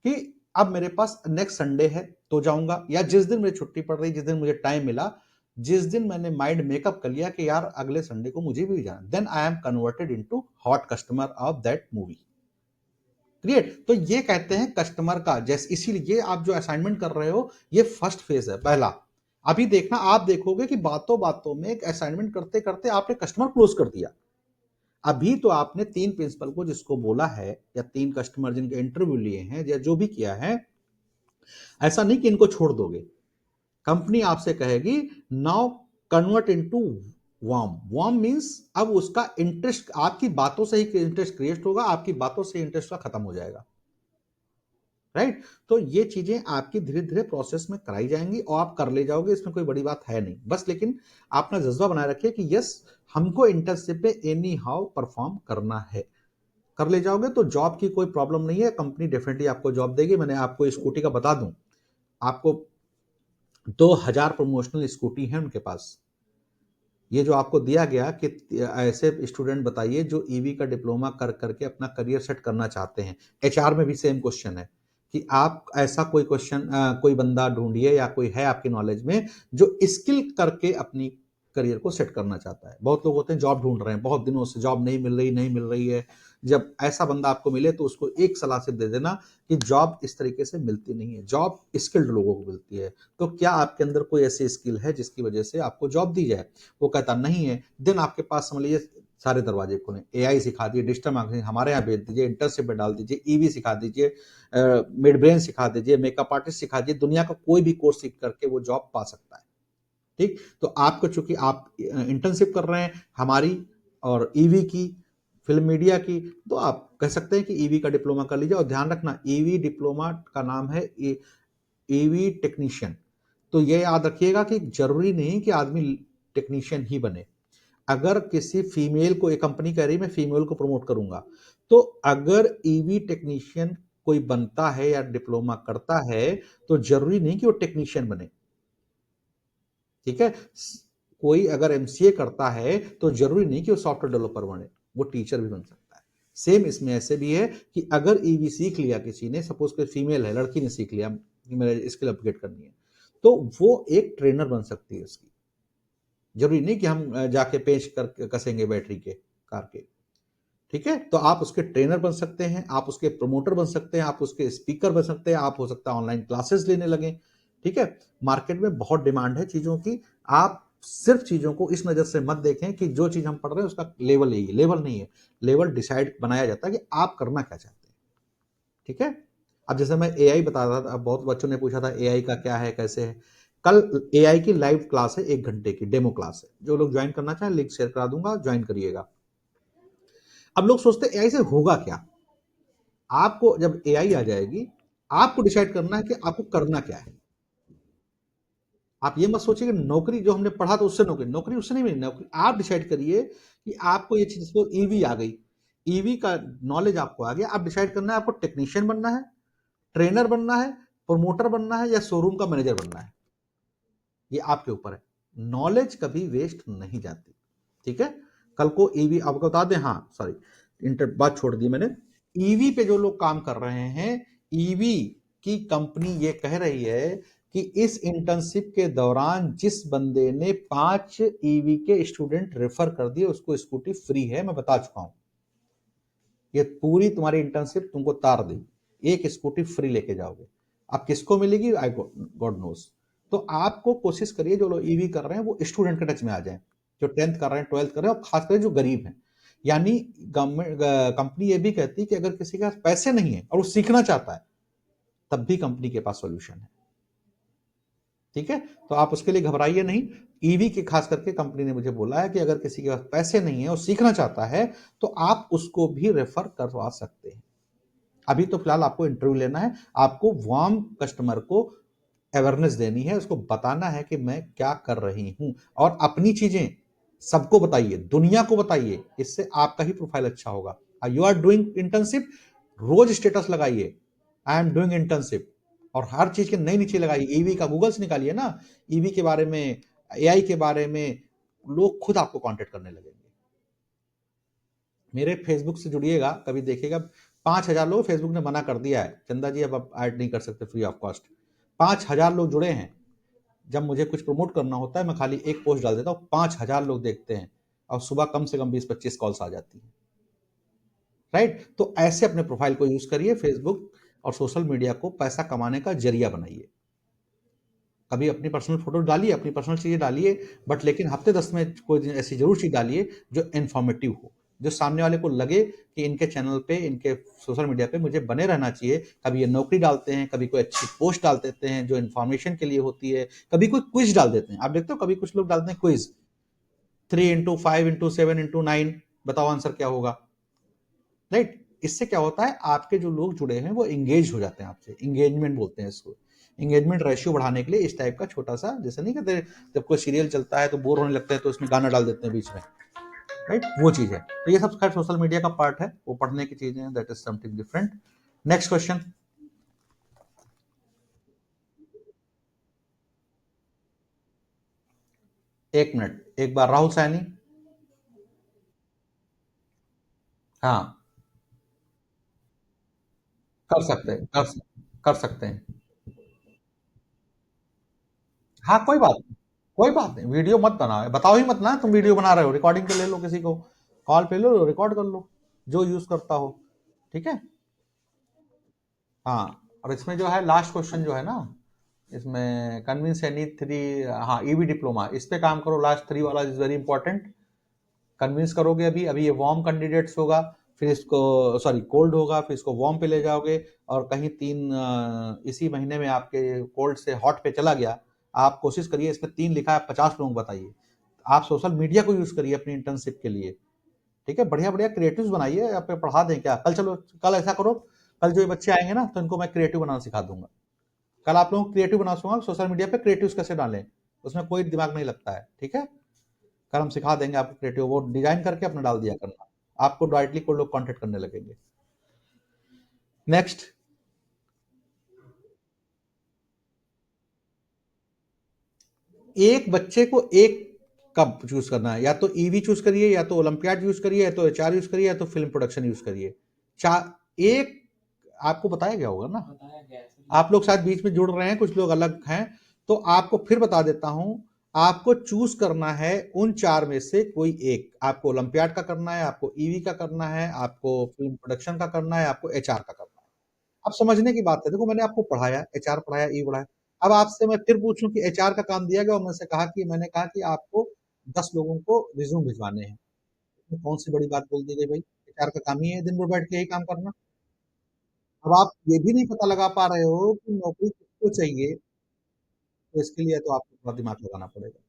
कि अब मेरे पास नेक्स्ट संडे है तो जाऊंगा, या जिस दिन मुझे छुट्टी पड़ रही, जिस दिन मुझे टाइम मिला, जिस दिन मैंने माइंड मेकअप कर लिया कि यार अगले संडे को मुझे भी जाना, then I am converted into hot customer of that movie, create. तो ये कहते हैं कस्टमर का, जैसे इसीलिए ये आप जो असाइनमेंट कर रहे हो, ये फर्स्ट फेज है, पहला। अभी देखना, आप देखोगे कि बातों बातों में एक असाइनमेंट करते करते आपने कस्टमर क्लोज कर दिया। अभी तो आपने 3 प्रिंसिपल को जिसको बोला है, या 3 कस्टमर जिनके इंटरव्यू लिए हैं, या जो भी किया है, ऐसा नहीं कि इनको छोड़ दोगे। कंपनी आपसे कहेगी now convert into warm. Warm means अब उसका इंटरेस्ट, आपकी बातों से ही इंटरेस्ट क्रिएट होगा, आपकी बातों से इंटरेस्ट का खत्म हो जाएगा, राइट। तो ये चीजें आपकी धीरे धीरे प्रोसेस में कराई जाएंगी और आप कर ले जाओगे, इसमें कोई बड़ी बात है नहीं। बस लेकिन आप अपना जज्बा बनाए रखिए कि यस, हमको इंटर्नशिप में एनी हाउ परफॉर्म करना है, कर ले जाओगे तो जॉब की कोई प्रॉब्लम नहीं है, कंपनी डेफिनेटली आपको जॉब देगी। मैंने आपको स्कूटी का बता दूं, आपको 2000 प्रमोशनल स्कूटी है उनके पास। ये जो आपको दिया गया कि ऐसे स्टूडेंट बताइए जो ईवी का डिप्लोमा कर करके अपना करियर सेट करना चाहते हैं। एचआर में भी सेम क्वेश्चन है कि आप ऐसा कोई क्वेश्चन, कोई बंदा ढूंढिए या कोई है आपकी नॉलेज में जो स्किल करके अपनी करियर को सेट करना चाहता है। बहुत लोग होते हैं जॉब ढूंढ रहे हैं, बहुत दिनों से जॉब नहीं मिल रही है। जब ऐसा बंदा आपको मिले तो उसको एक सलाह से दे देना कि जॉब इस तरीके से मिलती नहीं है, जॉब स्किल्ड लोगों को मिलती है। तो क्या आपके अंदर कोई ऐसी स्किल है जिसकी वजह से आपको जॉब दी जाए? वो कहता नहीं है, देन आपके पास समझ लीजिए सारे दरवाजे खुले, एआई सिखा दिए, डिजिटल मार्केटिंग हमारे यहाँ भेज दीजिए, इंटर्नशिप में डाल दीजिए, ईवी सिखा दीजिए, मिड ब्रेन सिखा दीजिए, मेकअप आर्टिस्ट सिखा दीजिए, दुनिया का कोई भी कोर्स सीख करके वो जॉब पा सकता है, ठीक। तो आपको चूंकि आप इंटर्नशिप कर रहे हैं हमारी और ईवी की, फिल्म मीडिया की, तो आप कह सकते हैं कि ईवी का डिप्लोमा कर लीजिए। और ध्यान रखना, ईवी डिप्लोमा का नाम है ईवी टेक्नीशियन। तो ये याद रखिएगा कि जरूरी नहीं कि आदमी टेक्नीशियन ही बने। अगर किसी फीमेल को, एक कंपनी कह रही है मैं फीमेल को प्रमोट करूंगा, तो अगर ईवी टेक्नीशियन कोई बनता है या डिप्लोमा करता है, तो जरूरी नहीं कि वो टेक्नीशियन बने, ठीक है। कोई अगर एमसीए करता है तो जरूरी नहीं कि वो सॉफ्टवेयर डेवलपर बने, वो टीचर भी बन सकता है। सेम इसमें ऐसे भी है कि अगर ईवी सीख लिया किसी ने, सपोज कोई फीमेल है, लड़की ने सीख लिया कि मेरे स्किल अपग्रेड करनी है, तो वो एक ट्रेनर बन सकती है उसकी। जरूरी नहीं कि हम जाके पेश कर कसेंगे बैटरी के, कार के, ठीक है। तो आप उसके ट्रेनर बन सकते हैं, आप उसके प्रमोटर बन सकते हैं, आप उसके स्पीकर बन सकते हैं, आप हो सकता है ऑनलाइन क्लासेस लेने लगे, ठीक है। मार्केट में बहुत डिमांड है चीजों की। आप सिर्फ चीजों को इस नजर से मत देखें कि जो चीज हम पढ़ रहे हैं उसका लेवल यही है, लेवल नहीं है। लेवल डिसाइड बनाया जाता है कि आप करना क्या चाहते हैं, ठीक है। अब जैसे मैं एआई बता रहा था, अब बहुत बच्चों ने पूछा था एआई का क्या है, कैसे है। कल एआई की लाइव क्लास है, 1 घंटे की डेमो क्लास है, जो लोग ज्वाइन करना चाहें लिंक शेयर करा दूंगा, ज्वाइन करिएगा। अब लोग सोचते हैं एआई से होगा क्या। आपको जब एआई आ जाएगी, आपको डिसाइड करना है कि आपको करना क्या है। आप ये मत सोचिए कि नौकरी जो हमने पढ़ा तो उससे नौकरी, नौकरी उससे नहीं मिली, नौकरी आप डिसाइड करिए कि आपको ये चीज, ईवी आ गई, ईवी का नॉलेज आपको आ गया, आप डिसाइड करना है आपको टेक्नीशियन बनना है, ट्रेनर बनना है, प्रमोटर बनना है, या शोरूम का मैनेजर बनना है, ये आपके ऊपर है। नॉलेज कभी वेस्ट नहीं जाती, ठीक है। कल को ईवी आपको बता दें, हाँ सॉरी, इंटर बात छोड़ दी मैंने। ईवी पे जो लोग काम कर रहे हैं, ईवी की कंपनी ये कह रही है कि इस इंटर्नशिप के दौरान जिस बंदे ने 5 ईवी के स्टूडेंट रेफर कर दिए उसको स्कूटी फ्री है, मैं बता चुका हूं। ये पूरी तुम्हारी इंटर्नशिप तुमको तार देगी, एक स्कूटी फ्री लेके जाओगे। अब किसको मिलेगी, आई गॉड नोस। तो आपको कोशिश करिए जो लोग ईवी कर रहे हैं वो स्टूडेंट के टच में आ जाए, जो 10th कर रहे हैं, 12th कर रहे हैं, और खास करके जो गरीब हैं। यानी गवर्नमेंट कंपनी ये भी कहती है कि अगर किसी के पास पैसे नहीं है और वो सीखना चाहता है, तब भी कंपनी के पास सोल्यूशन है, ठीक है। तो आप उसके लिए घबराइए नहीं। ईवी की खास करके कंपनी ने मुझे बोला है कि अगर किसी के पास पैसे नहीं है और सीखना चाहता है तो आप उसको भी रेफर करवा सकते हैं। अभी तो फिलहाल आपको इंटरव्यू लेना है, आपको वार्म कस्टमर को अवेयरनेस देनी है, उसको बताना है कि मैं क्या कर रही हूं, और अपनी चीजें सबको बताइए, दुनिया को बताइए, इससे आपका ही प्रोफाइल अच्छा होगा। यू आर डूइंग इंटर्नशिप, रोज स्टेटस लगाइए, आई एम डूइंग इंटर्नशिप, और हर चीज की नई नई चीज लगाइए। ईवी का गूगल से निकालिए ना, ईवी के बारे में, एआई के बारे में, लोग खुद आपको कांटेक्ट करने लगेंगे। मेरे फेसबुक से जुड़िएगा, कभी देखिएगा 5,000 लोग, फेसबुक ने मना कर दिया है चंदा जी अब आप ऐड नहीं कर सकते फ्री ऑफ कॉस्ट। 5,000 लोग जुड़े हैं। जब मुझे कुछ प्रमोट करना होता है मैं खाली एक पोस्ट डाल देता हूँ, 5,000 लोग देखते हैं, और सुबह कम से कम 20-25 कॉल्स आ जाती है, राइट। तो ऐसे अपने प्रोफाइल को यूज करिए, फेसबुक और सोशल मीडिया को पैसा कमाने का जरिया बनाइए। कभी अपनी पर्सनल फोटो डालिए, अपनी पर्सनल चीजें डालिए, बट लेकिन हफ्ते 10 में कोई ऐसी जरूर चीज डालिए जो इन्फॉर्मेटिव हो, जो सामने वाले को लगे कि इनके चैनल पे, इनके सोशल मीडिया पे मुझे बने रहना चाहिए। कभी ये नौकरी डालते हैं, कभी कोई अच्छी पोस्ट डाल देते हैं जो इन्फॉर्मेशन के लिए होती है, कभी कोई क्विज डाल देते हैं, आप देखते हो कभी कुछ लोग डालते हैं क्विज, 3 into 5 into 7 into 9, बताओ आंसर क्या होगा, राइट। इससे क्या होता है, आपके जो लोग जुड़े हैं वो एंगेज हो जाते हैं आपसे, एंगेजमेंट बोलते हैं इसको। एंगेजमेंट रेशियो बढ़ाने के लिए इस टाइप का छोटा सा, जैसे नहीं कहते जब कोई सीरियल चलता है तो बोर होने लगते हैं तो उसमें गाना डाल देते हैं बीच में, राइट, वो चीज है। तो ये सब खैर सोशल मीडिया का पार्ट है, वो पढ़ने की चीजें हैं, that is something different. Next question. 1 minute, एक बार राहुल सैनी। हाँ, कर सकते हैं, कर सकते हैं। हाँ, कोई बात नहीं, कोई बात नहीं, वीडियो मत बनाओ, बताओ ही मत ना तुम वीडियो बना रहे हो, रिकॉर्डिंग पे ले लो, किसी को कॉल पे लो, रिकॉर्ड कर लो, जो यूज करता हो, ठीक है। हाँ, और इसमें जो है लास्ट क्वेश्चन जो है ना, इसमें कन्विंस एनी थ्री, हाँ ईवी डिप्लोमा, इस पे काम करो, लास्ट 3 वाला इज वेरी इंपॉर्टेंट। कन्विंस करोगे, अभी अभी ये वार्म कैंडिडेट्स होगा, फिर इसको सॉरी कोल्ड होगा, फिर इसको वार्म पे ले जाओगे, और कहीं 3 इसी महीने में आपके कोल्ड से हॉट पे चला गया। आप कोशिश करिए, इसमें 3 लिखा है, 50 लोगों को बताइए। आप सोशल मीडिया को यूज करिए अपनी इंटर्नशिप के लिए, ठीक है। बढ़िया बढ़िया क्रिएटिव्स बनाइए, आप पढ़ा दें क्या, कल चलो, कल ऐसा करो, कल जो ये बच्चे आएंगे ना तो इनको मैं क्रिएटिव बनाना सिखा दूंगा। कल आप लोगों को क्रिएटिव बना दूंगा, सोशल मीडिया पे क्रिएटिव्स कैसे डालें, उसमें कोई दिमाग नहीं लगता है, ठीक है। कल हम सिखा देंगे आपको क्रिएटिव, वो डिजाइन करके अपना डाल दिया करना, आपको डायरेक्टली कोई लोग कॉन्टेक्ट करने लगेंगे। नेक्स्ट। एक बच्चे को एक कब चूज करना है, या तो ईवी चूज करिए, या तो ओलंपियाड यूज करिए, या तो एचआर यूज करिए, या तो फिल्म प्रोडक्शन यूज करिए। चार, एक आपको बताया गया होगा ना, आप लोग शायद बीच में जुड़ रहे हैं, कुछ लोग अलग हैं, तो आपको फिर बता देता हूं। आपको चूज करना है उन 4 में से कोई एक, आपको ओलंपियाड का करना है, आपको ईवी का करना है, आपको फिल्म प्रोडक्शन का करना है, आपको एचआर का करना है। अब समझने की बात है, देखो मैंने आपको पढ़ाया, एचआर पढ़ाया, ई पढ़ाया। अब आपसे मैं फिर पूछूं कि एचआर का काम दिया गया, और मैंने कहा कि आपको 10 लोगों को रिज्यूम भिजवाने हैं, इसमें कौन सी बड़ी बात बोल दी गई भाई, एचआर का काम ही है दिन भर बैठ के यही काम करना। अब आप ये भी नहीं पता लगा पा रहे हो कि नौकरी किसको चाहिए, तो इसके लिए तो आपको थोड़ा दिमाग लगाना पड़ेगा।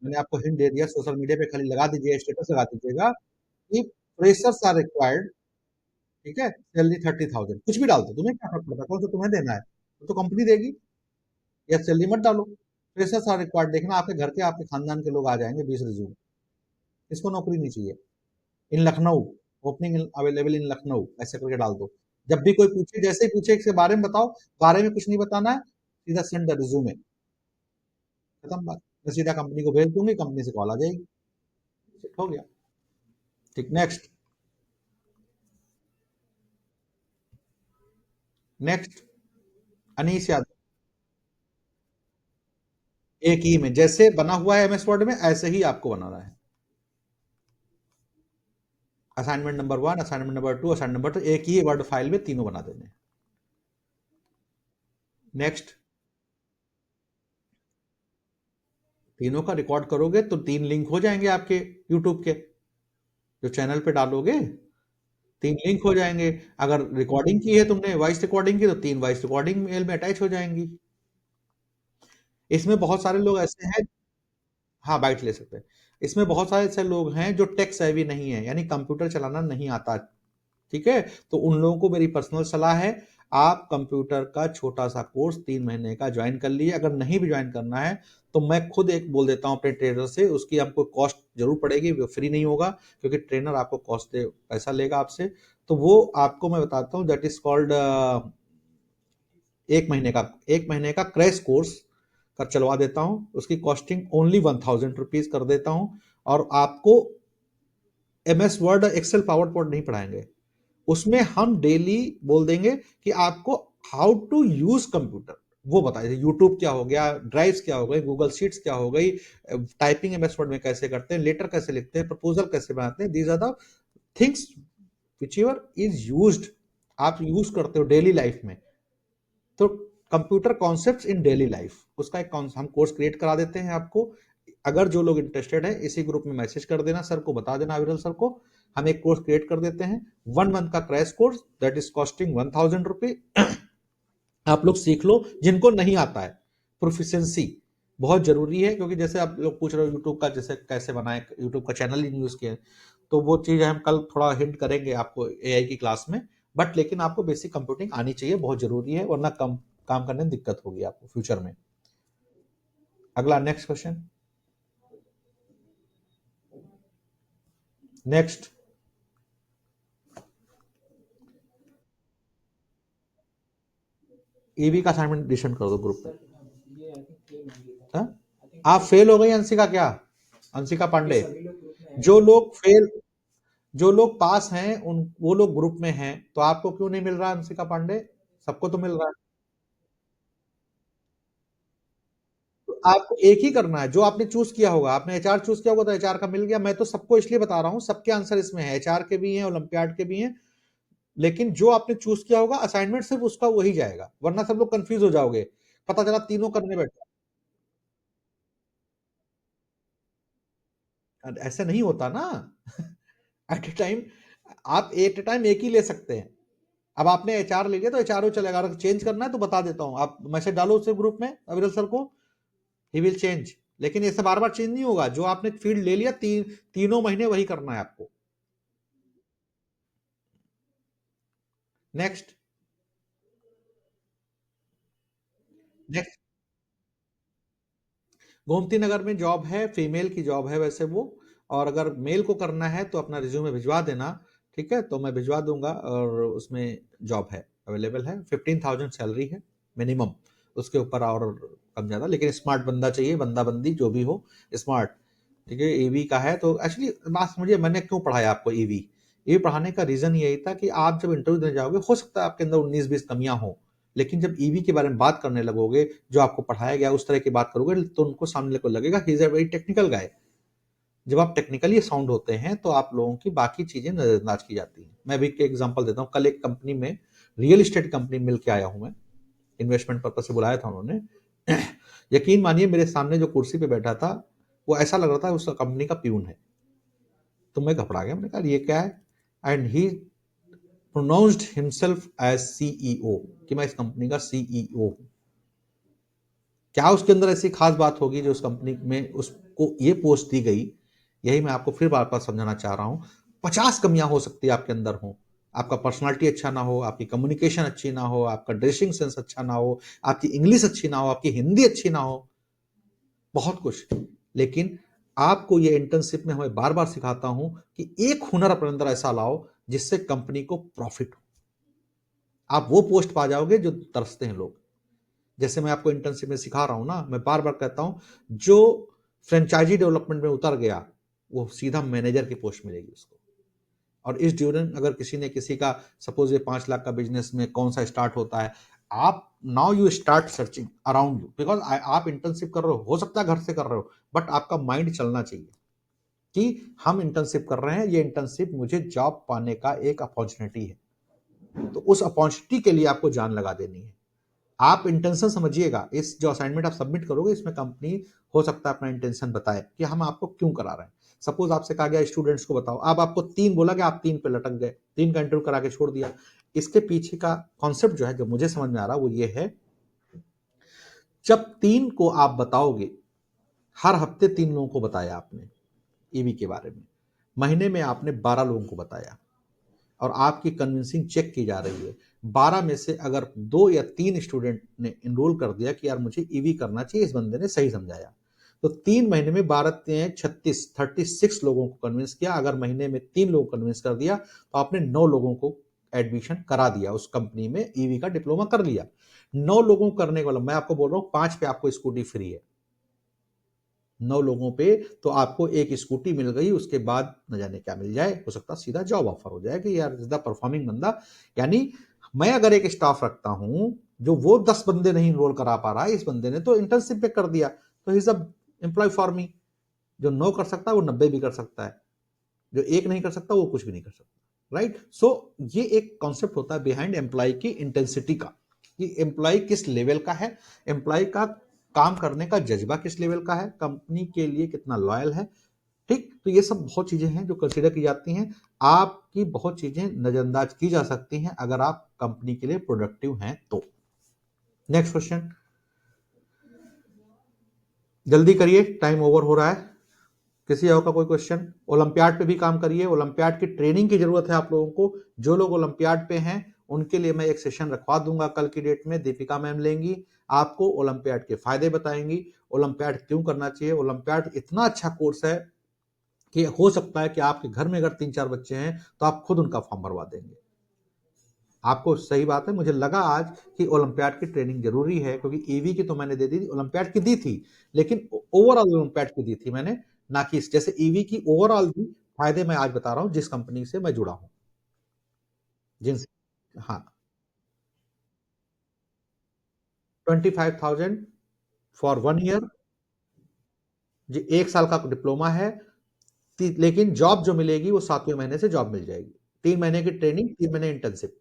मैंने आपको हिंट दे दिया, सोशल मीडिया पे खाली लगा दीजिए, स्टेटस लगा दीजिएगा कि फ्रेशर्स आर रिक्वायर्ड, ठीक है, सैलरी 30,000, कुछ भी डाल दो, तुम्हें क्या फर्क पड़ता है, कौन सा तुम्हें देना है, तो कंपनी देगी, या सैलरी मत डालो। फ्रेशर्स आर रिक्वायर्ड, देखना आपके घर के आपके खानदान के लोग आ जाएंगे 20 रिज्यूम। इसको नौकरी नहीं चाहिए। In Lucknow, opening available in Lucknow, ऐसे करके डाल दो। जब भी कोई पूछे, जैसे ही पूछे इसके बारे में बताओ, बारे में कुछ नहीं बताना है, सीधा सेंड द रिज्यूमे, खत्म बात। मैं सीधा कंपनी को भेज दूंगी, कंपनी से कॉल आ जाएगी, हो गया। ठीक, नेक्स्ट। नेक्स्ट, अनीश यादव। एक ही में जैसे बना हुआ है एमएस वर्ड में, ऐसे ही आपको बनाना है। Assignment number 1, assignment number 2, assignment number 3, एक ही वर्ड फाइल में तीनों बना देने। नेक्स्ट, तीनों का रिकॉर्ड करोगे तो 3 लिंक हो जाएंगे आपके यूट्यूब के, जो चैनल पे डालोगे 3 लिंक हो जाएंगे। अगर रिकॉर्डिंग की है तुमने, वॉइस रिकॉर्डिंग की, तो 3 वॉइस रिकॉर्डिंग मेल में अटैच हो जाएंगी। इसमें बहुत सारे लोग ऐसे हैं, हाँ बाइट ले सकते हैं। इसमें बहुत सारे ऐसे लोग हैं जो टेक सेवी नहीं है, यानी कंप्यूटर चलाना नहीं आता, ठीक है। तो उन लोगों को मेरी पर्सनल सलाह है, आप कंप्यूटर का छोटा सा कोर्स 3 महीने का ज्वाइन कर लीजिए। अगर नहीं भी ज्वाइन करना है तो मैं खुद एक बोल देता हूँ अपने ट्रेनर से, उसकी आपको कॉस्ट जरूर पड़ेगी, वो फ्री नहीं होगा, क्योंकि ट्रेनर आपको कॉस्ट दे पैसा लेगा आपसे। तो वो आपको मैं बताता हूँ, दैट इज कॉल्ड 1 महीने का क्रैश कोर्स कर चलवा देता हूँ। उसकी कॉस्टिंग ओनली 1000 रुपीज कर देता हूँ। और आपको MS Word, Excel, PowerPoint नहीं पढ़ाएंगे, उसमें हम डेली बोल देंगे कि आपको हाउ टू यूज कंप्यूटर वो बताइए। यूट्यूब क्या हो गया, ड्राइव्स क्या हो गई, गूगल शीट्स क्या हो गई, टाइपिंग एमएस वर्ड में कैसे करते हैं, लेटर कैसे लिखते हैं, प्रपोजल कैसे बनाते हैं, these are the things which ever is used, आप यूज करते हो डेली लाइफ में। तो computer concepts in daily life, उसका एक हम कोर्स क्रिएट करा देते हैं आपको। अगर जो लोग इंटरेस्टेड है, इसी ग्रुप में मैसेज कर देना, सर को बता देना, अविरल सर को, हम एक कोर्स क्रिएट कर देते हैं। 1 मंथ का crash course, that is costing 1000 रुपये। आप लोग सीख लो, जिनको नहीं आता है। प्रोफिशिएंसी बहुत जरूरी है, क्योंकि जैसे आप लोग पूछ रहे हो यूट्यूब का जैसे कैसे बनाए, यूट्यूब का चैनल ही नहीं यूज किया, तो वो चीज हम कल थोड़ा हिंट करेंगे आपको एआई की क्लास में। बट लेकिन आपको बेसिक कंप्यूटिंग आनी चाहिए, बहुत जरूरी है, वरना कम काम करने में दिक्कत होगी आपको फ्यूचर में। अगला, नेक्स्ट क्वेश्चन। नेक्स्ट, ईवी का असाइनमेंट एडिशन कर दो ग्रुप में। हाँ? आप फेल हो गई अंशिका क्या? अंशिका पांडे। जो लोग फेल, जो लोग पास हैं उन वो लोग ग्रुप में हैं, तो आपको क्यों नहीं मिल रहा अंशिका पांडे? सबको तो मिल रहा है। तो आपको एक ही करना है जो आपने चूज किया होगा। आपने एचआर चूज किया होगा तो एचआर का मिल गया। मैं तो सबको इसलिए बता रहा हूँ, सबके आंसर इसमें है, एचआर के भी हैं, ओलंपियाड के भी हैं। लेकिन जो आपने चूज किया होगा असाइनमेंट सिर्फ उसका वही जाएगा, वरना सब लोग कंफ्यूज हो जाओगे, पता चला तीनों करने बैठे। ऐसे नहीं होता ना। एट ए टाइम, आप एट ए टाइम एक ही ले सकते हैं। अब आपने एचआर ले लिया तो एचआर चलेगा, अगर चेंज करना है तो बता देता हूँ, आप मैसेज डालो उसे ग्रुप में अविरल सर को, ही विल चेंज। लेकिन ऐसे बार बार चेंज नहीं होगा, जो आपने फील्ड ले लिया तीनों महीने वही करना है आपको। नेक्स्ट। नेक्स्ट, गोमती नगर में जॉब है, फीमेल की जॉब है वैसे वो। और अगर मेल को करना है तो अपना रिज्यूमे भिजवा देना, ठीक है, तो मैं भिजवा दूंगा। और उसमें जॉब है, अवेलेबल है, 15,000 सैलरी है मिनिमम, उसके ऊपर और कम ज्यादा, लेकिन स्मार्ट बंदा चाहिए, बंदा बंदी जो भी हो, स्मार्ट। ठीक है, ईवी का है। तो एक्चुअली बात समझिए, मैंने क्यों पढ़ाया आपको ईवी। ईवी पढ़ाने का रीजन यही था कि आप जब इंटरव्यू देने जाओगे, हो सकता है आपके अंदर 19-20 कमियां हो, लेकिन जब ईवी के बारे में बात करने लगोगे, जो आपको पढ़ाया गया उस तरह की बात करोगे, तो उनको सामने को लगेगा he is a very technical गाय। जब आप टेक्निकली साउंड होते हैं तो आप लोगों की बाकी चीजें नजरअंदाज की जाती हैं। मैं भी एक एग्जांपल देता हूँ। कल एक कंपनी में, रियल एस्टेट कंपनी मिल के आया हूं मैं, इन्वेस्टमेंट पर्पज से बुलाया था उन्होंने। यकीन मानिए, मेरे सामने जो कुर्सी पे बैठा था, वो ऐसा लग रहा था उस कंपनी का प्यून है। तो मैं घबरा गया, मैंने कहा ये क्या है। And he pronounced himself as CEO, कि मैं इस कंपनी का सीईओ हूं। क्या उसके अंदर ऐसी खास बात होगी जो उस कंपनी में उसको ये पोस्ट दी गई? यही मैं आपको फिर बार बार समझाना चाह रहा हूं। 50 कमियां हो सकती है आपके अंदर हो, आपका पर्सनालिटी अच्छा ना हो, आपकी कम्युनिकेशन अच्छी ना हो, आपका ड्रेसिंग सेंस अच्छा ना हो, आपकी इंग्लिश अच्छी ना हो, आपकी हिंदी अच्छी ना हो, बहुत कुछ। लेकिन आपको ये इंटर्नशिप में हमें बार बार सिखाता हूं कि एक हुनर अपने अंदर ऐसा लाओ जिससे कंपनी को प्रॉफिट हो। आप वो पोस्ट पा जाओगे जो तरसते हैं लोग। जैसे मैं आपको इंटर्नशिप में सिखा रहा हूं ना, मैं बार बार कहता हूं, जो फ्रेंचाइजी डेवलपमेंट में उतर गया वो सीधा मैनेजर की पोस्ट मिलेगी उसको। और इस ड्यूरेंट अगर किसी ने किसी का, सपोज ये 5 लाख का बिजनेस में कौन सा स्टार्ट होता है, आप now you start searching around you, because आप इंटर्नशिप कर रहे हो सकता है घर से कर रहे हो, बट आपका माइंड चलना चाहिए कि हम इंटर्नशिप कर रहे हैं, ये इंटर्नशिप मुझे जॉब पाने का एक अपॉर्चुनिटी है। तो उस अपॉर्चुनिटी के लिए आपको जान लगा देनी है। आप इंटेंशन समझिएगा, इस जो असाइनमेंट आप सबमिट करोगे इसमें कंपनी हो सकता है अपना इंटेंशन बताए कि हम आपको क्यों करा रहे हैं। सपोज आपसे कहा गया स्टूडेंट्स को बताओ, अब आपको 3 बोला कि आप 3 पे लटक गए, 3 का इंटरव्यू करा के छोड़ दिया। इसके पीछे का कॉन्सेप्ट जो है, जो मुझे समझ में आ रहा वो ये है, जब 3 को आप बताओगे, हर हफ्ते 3 लोगों को बताया आपने ईवी के बारे में, महीने में आपने 12 लोगों को बताया और आपकी कन्विंसिंग चेक की जा रही है। 12 में से अगर 2 या 3 स्टूडेंट ने इनरोल कर दिया कि यार मुझे ईवी करना चाहिए, इस बंदे ने सही समझाया, तो 3 महीने में 12 36 36 लोगों को कन्विंस किया। अगर महीने में 3 लोगों को कन्विंस कर दिया तो आपने 9 लोगों को एडमिशन करा दिया, उस कंपनी में ईवी का डिप्लोमा कर लिया। 9 लोगों को करने वाला, मैं आपको बोल रहा हूं 5 पे आपको स्कूटी फ्री है, 9 लोगों पे तो आपको एक स्कूटी मिल गई, उसके बाद न जाने क्या मिल जाए, हो सकता सीधा जॉब ऑफर हो जाए कि यार इज द परफॉर्मिंग बंदा। यानी मैं अगर एक स्टाफ रखता हूं, जो वो 10 बंदे नहीं इनरोल करा पा रहा है, इस बंदे ने तो इंटर्नशिप पे कर दिया, तो is a employ for me. जो 9 कर सकता है वो 90 भी कर सकता है, जो एक नहीं कर सकता वो कुछ भी नहीं कर सकता, राइट। सो ये एक कॉन्सेप्ट होता है बिहाइंड एम्प्लॉय की इंटेंसिटी का, कि एम्प्लॉय किस लेवल का है, एम्प्लॉय का काम करने का जज्बा किस लेवल का है, कंपनी के लिए कितना लॉयल है। ठीक, तो ये सब बहुत चीजें हैं जो कंसीडर की जाती हैं। आपकी बहुत चीजें नजरअंदाज की जा सकती हैं अगर आप कंपनी के लिए प्रोडक्टिव हैं तो। नेक्स्ट क्वेश्चन, जल्दी करिए, टाइम ओवर हो रहा है। किसी और का कोई क्वेश्चन? ओलंपियाड पे भी काम करिए, ओलंपियाड की ट्रेनिंग की जरूरत है आप लोगों को। जो लोग ओलंपियाड पे हैं उनके लिए मैं एक सेशन रखवा दूंगा कल की डेट में, दीपिका मैम लेंगी, आपको ओलंपियाड के फायदे बताएंगी, ओलंपियाड क्यों करना चाहिए। ओलंपियाड इतना अच्छा कोर्स है कि हो सकता है कि आपके घर में अगर 3-4 बच्चे हैं तो आप खुद उनका फॉर्म भरवा देंगे। आपको सही बात है, मुझे लगा आज कि ओलंपियाड की ट्रेनिंग जरूरी है, क्योंकि ईवी की तो मैंने दे दी थी, ओलंपियाड की दी थी, लेकिन ओवरऑल ओलंपियाड की दी थी मैंने, ना कि जैसे ईवी की ओवरऑल दी। फायदे मैं आज बता रहा हूं जिस कंपनी से मैं जुड़ा हूं, जिनसे। हाँ, 25,000 फॉर 1 ईयर जी, 1 साल का डिप्लोमा है। लेकिन जॉब जो मिलेगी वो 7वें महीने से जॉब मिल जाएगी। 3 महीने की ट्रेनिंग, 3 महीने इंटर्नशिप।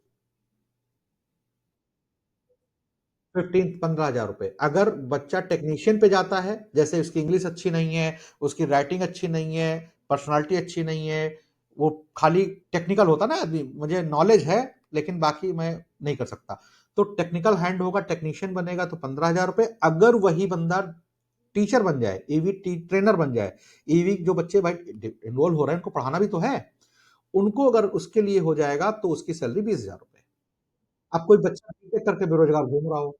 15,000 रुपए। अगर बच्चा टेक्नीशियन पे जाता है, जैसे उसकी इंग्लिश अच्छी नहीं है, उसकी राइटिंग अच्छी नहीं है, पर्सनालिटी अच्छी नहीं है, वो खाली टेक्निकल होता ना आदमी, मुझे नॉलेज है लेकिन बाकी मैं नहीं कर सकता, तो टेक्निकल हैंड होगा, टेक्नीशियन बनेगा तो 15,000 रुपए। अगर वही बंदा टीचर बन जाए, ईवी ट्रेनर बन जाए, ईवी जो बच्चे भाई इन्वॉल्व हो रहे हैं उनको पढ़ाना भी तो है, उनको अगर उसके लिए हो जाएगा तो उसकी सैलरी 20,000 रुपए। अब कोई बच्चा बीटेक करके बेरोजगार घूम रहा हो,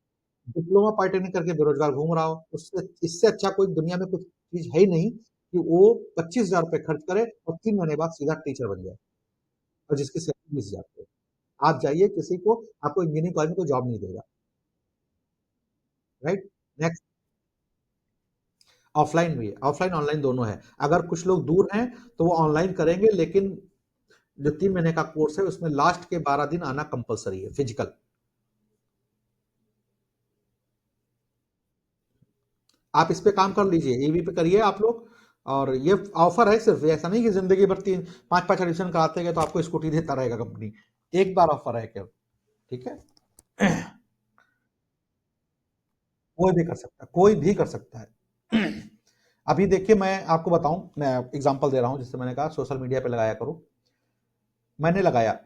डिप्लोमा पॉलिटेक्निक करके बेरोजगार घूम रहा हो, उससे इससे अच्छा कोई दुनिया में कुछ चीज है ही नहीं कि वो 25,000 रुपए खर्च करे और 3 महीने बाद सीधा टीचर बन जाए, और जिसकी सैलरी 20,000 रुपए। आप जाइए किसी को, आपको इंजीनियरिंग कॉलेज में कोई जॉब नहीं देगा, राइट। नेक्स्ट, ऑफलाइन भी है, ऑफलाइन ऑनलाइन दोनों है। अगर कुछ लोग दूर हैं तो वो ऑनलाइन करेंगे, लेकिन जो 3 महीने का कोर्स है उसमें लास्ट के 12 दिन आना कंपलसरी है, फिजिकल। आप इस पे काम कर लीजिए, ईवी पे करिए आप लोग। और ये ऑफर है सिर्फ, ऐसा नहीं कि जिंदगी भर 3 5 5 एडिशन कराते गए तो आपको स्कूटी देता रहेगा कंपनी। एक बार ऑफर है केवल, ठीक है। कोई भी कर सकता है, कोई भी कर सकता है। अभी देखिए मैं आपको बताऊं, मैं एग्जांपल दे रहा हूं, जिससे मैंने कहा सोशल मीडिया पे लगाया करो। मैंने लगाया,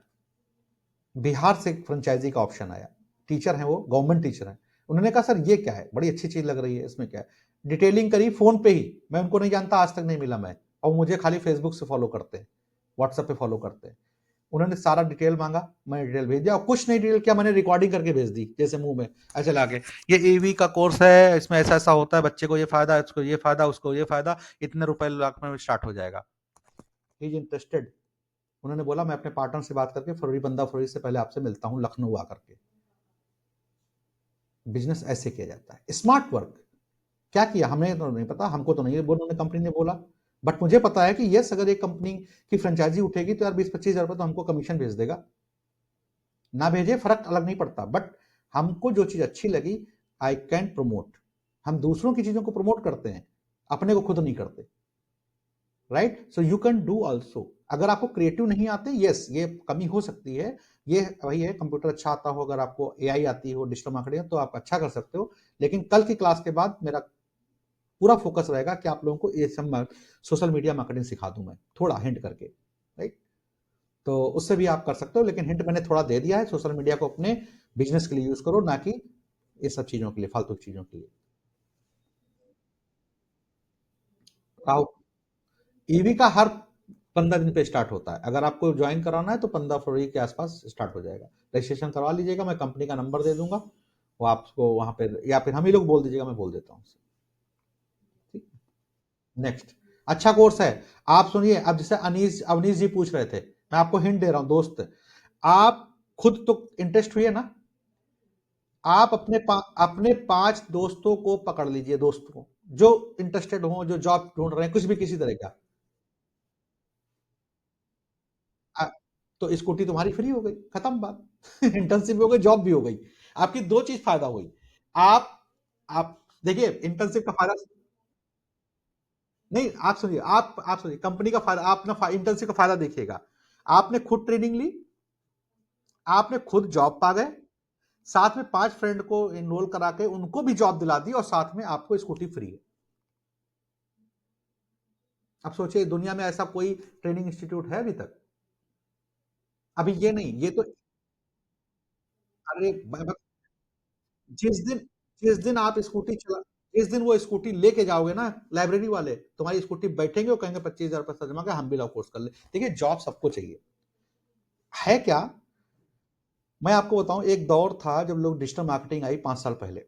बिहार से एक फ्रेंचाइजी का ऑप्शन आया, टीचर है वो, गवर्नमेंट टीचर है। उन्होंने कहा सर ये क्या है, बड़ी अच्छी चीज लग रही है, इसमें क्या है। डिटेलिंग करी फोन पे ही, मैं उनको नहीं जानता, आज तक नहीं मिला मैं, और मुझे खाली फेसबुक से फॉलो करते हैं, व्हाट्सएप पे फॉलो करते हैं। उन्होंने सारा डिटेल मांगा, मैंने डिटेल भेज दिया, और कुछ नहीं डिटेल किया, मैंने रिकॉर्डिंग करके भेज दी जैसे मुंह में ऐसे लाके, ये ईवी का कोर्स है, इसमें ऐसा ऐसा होता है, बच्चे को ये फायदा, उसको ये फायदा, उसको ये फायदा, इतने रुपए लाख में स्टार्ट हो जाएगा। He is interested. उन्होंने बोला मैं अपने पार्टनर से बात करके फरवरी से पहले आपसे मिलता हूँ लखनऊ आकर के। बिजनेस ऐसे किया जाता है, स्मार्ट वर्क। क्या किया हमें तो नहीं पता, हमको तो नहीं उन्होंने कंपनी ने बोला, बट मुझे पता है कि यस अगर एक कंपनी की फ्रेंचाइजी उठेगी तो यार 20-25 हजार रुपए तो हमको कमीशन भेज देगा, ना भेजे फर्क अलग नहीं पड़ता, बट हमको जो चीज अच्छी लगी आई कैन प्रमोट। हम दूसरों की चीजों को प्रमोट करते हैं, अपने को खुद नहीं करते, right? So you can do also. अगर आपको क्रिएटिव नहीं आते, यस ये कमी हो सकती है, ये वही है, कंप्यूटर अच्छा आता हो, अगर आपको एआई आती हो, डिजिटल मार्केटिंग, तो आप अच्छा कर सकते हो। लेकिन कल की क्लास के बाद मेरा पूरा फोकस रहेगा कि आप लोगों को ये सब सोशल मीडिया मार्केटिंग सिखा दूं मैं, थोड़ा हिंट करके, राइट? तो उससे भी आप कर सकते हो, लेकिन हिंट मैंने थोड़ा दे दिया है, सोशल मीडिया को अपने बिजनेस के लिए यूज करो, ना कि ये सब चीजों के लिए, फालतू चीजों के लिए। आओ, ईवी का हर 15 दिन पे स्टार्ट होता है, अगर आपको ज्वाइन कराना है तो 15 फरवरी के आसपास स्टार्ट हो जाएगा। रजिस्ट्रेशन करवा लीजिएगा, मैं कंपनी का नंबर दे दूंगा, वो आपको वहां पे, या फिर हम ही लोग बोल दीजिएगा, मैं बोल देता हूँ। ठीक। नेक्स्ट, अच्छा कोर्स है। आप सुनिए, अब जैसे अनीस अवनीश जी पूछ रहे थे, मैं आपको हिंट दे रहा हूं दोस्त, आप खुद तो इंटरेस्ट हुई है ना, आप अपने 5 दोस्तों को पकड़ लीजिए, दोस्त को जो इंटरेस्टेड हो, जो जॉब ढूंढ रहे हैं कुछ भी किसी तरह का, आ, तो स्कूटी तुम्हारी फ्री हो गई, खत्म बात। इंटर्नशिप भी हो गई, जॉब भी हो गई, आपकी दो चीज फायदा हुई। आप आप देखिए इंटर्नशिप का फायदा, नहीं आप सुनिए, आप सुनिए, कंपनी का फायदा, आप ना इंटर्नशिप का फायदा देखिएगा, आपने खुद ट्रेनिंग ली, आपने खुद जॉब पा गए, साथ में 5 फ्रेंड को इनरोल करा के उनको भी जॉब दिला दी, और साथ में आपको स्कूटी फ्री है। अब सोचिए दुनिया में ऐसा कोई ट्रेनिंग इंस्टीट्यूट है अभी तक? अभी ये नहीं, ये तो, अरे जिस दिन जिस दिन आप स्कूटी चला जिस दिन वो स्कूटी लेके जाओगे ना, लाइब्रेरी वाले तुम्हारी स्कूटी बैठेंगे और कहेंगे 25,000 पैसा जमा कर हम भी लॉ कोर्स कर ले। देखिए जॉब सबको चाहिए है क्या, मैं आपको बताऊं, एक दौर था जब लोग डिजिटल मार्केटिंग आई 5 साल पहले,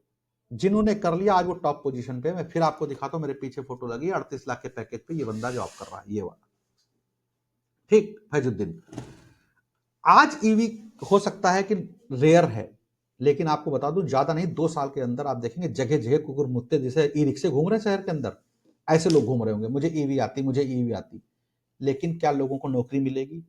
जिन्होंने कर लिया आज वो टॉप पोजीशन पे। मैं फिर आपको दिखाता हूं, मेरे पीछे फोटो लगी 38 लाख के पैकेज पे ये बंदा जॉब कर रहा है, ये वाला, ठीक, फैजुद्दीन। आज ईवी हो सकता है कि रेयर है, लेकिन आपको बता दूं ज्यादा नहीं, 2 साल के अंदर आप देखेंगे जगह जगह कुकुर मुत्ते जैसे ई रिक्शे घूम रहे हैं शहर के अंदर, ऐसे लोग घूम रहे होंगे, मुझे ईवी आती, मुझे ईवी आती। लेकिन क्या लोगों को नौकरी मिलेगी,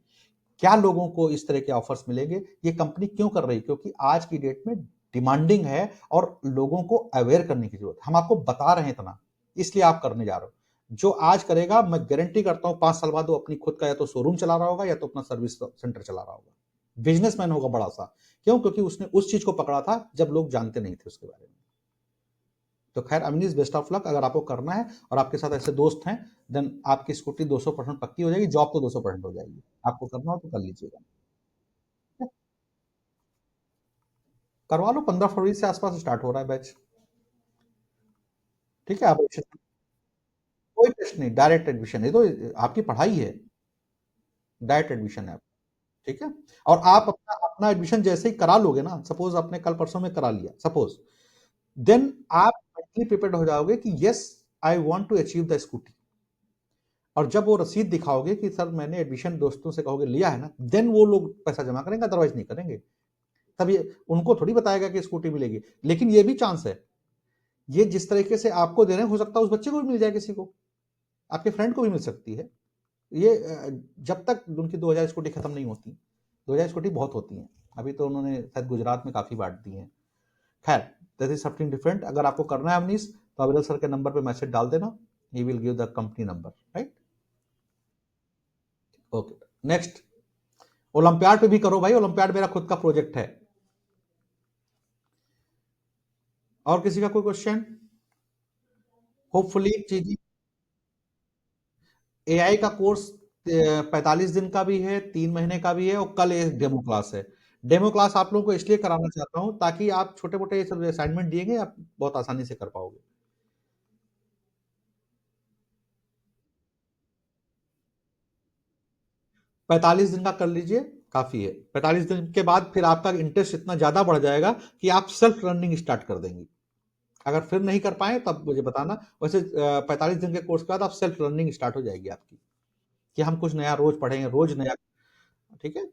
क्या लोगों को इस तरह के ऑफर्स मिलेंगे? ये कंपनी क्यों कर रही है? क्योंकि आज की डेट में डिमांडिंग है, और लोगों को अवेयर करने की जरूरत है। हम आपको बता रहे हैं इतना, इसलिए आप करने जा रहे हो। जो आज करेगा, मैं गारंटी करता हूं 5 साल बाद वो अपनी खुद का या तो शोरूम चला रहा होगा, या तो अपना सर्विस सेंटर चला रहा होगा, बिजनेसमैन होगा बड़ा सा। क्यों? क्योंकि उसने उस चीज को पकड़ा था जब लोग जानते नहीं थे उसके बारे में। तो खैर अमीनीज, बेस्ट ऑफ लक, अगर आपको करना है और आपके साथ ऐसे दोस्त हैं, देन आपकी स्कूटी 200% पक्की हो जाएगी, जॉब तो 200% हो जाएगी। आपको करना हो तो कर लीजिएगा, करवा लो। 15 फरवरी से आसपास स्टार्ट हो रहा है बैच, ठीक है? आप कोई टेस्ट नहीं, डायरेक्ट एडमिशन है, तो आपकी पढ़ाई है, डायरेक्ट एडमिशन है आप, ठीक है? और आप अपना अपना एडमिशन जैसे ही करा लोगे ना, सपोज आपने कल परसों में करा लिया सपोज, देन आप मेंटली प्रिपेयर्ड हो जाओगे कि yes I want to achieve the scooty. और जब वो रसीद दिखाओगे कि सर मैंने एडमिशन दोस्तों से कहोगे लिया है ना, देन वो लोग पैसा जमा करेंगे, अदरवाइज नहीं करेंगे। तब ये उनको थोड़ी बताएगा कि स्कूटी मिलेगी। लेकिन ये भी चांस है, ये जिस तरीके से आपको दे रहे हैं, हो सकता है उस बच्चे को भी मिल जाए, किसी को, आपके फ्रेंड को भी मिल सकती है। ये जब तक उनकी 2000 स्कूटी खत्म नहीं होती, 2000 स्कूटी बहुत होती हैं। अभी तो उन्होंने शायद गुजरात में काफी बांट दी हैं। खैर, दैट इज समथिंग डिफरेंट। अगर आपको करना है अवनीश, तो अविरल सर के नंबर पे मैसेज डाल देना, he will give the company number, right? Okay, next, olympiad पे भी करो भाई, ओलंपियाड मेरा खुद का प्रोजेक्ट है। और किसी का कोई क्वेश्चन? होपफुली चीज, एआई का कोर्स 45 दिन का भी है, 3 महीने का भी है, और कल एक डेमो क्लास है। डेमो क्लास आप लोगों को इसलिए कराना चाहता हूं ताकि आप छोटे मोटे सब असाइनमेंट दिएंगे, आप बहुत आसानी से कर पाओगे। 45 दिन का कर लीजिए, काफ़ी है। 45 दिन के बाद फिर आपका इंटरेस्ट इतना ज़्यादा बढ़ जाएगा कि आप सेल्फ लर्निंग स्टार्ट कर देंगी। अगर फिर नहीं कर पाएँ तब मुझे बताना। वैसे 45 दिन के कोर्स के बाद आप सेल्फ लर्निंग स्टार्ट हो जाएगी आपकी, कि हम कुछ नया रोज़ पढ़ेंगे, रोज़ नया। ठीक है?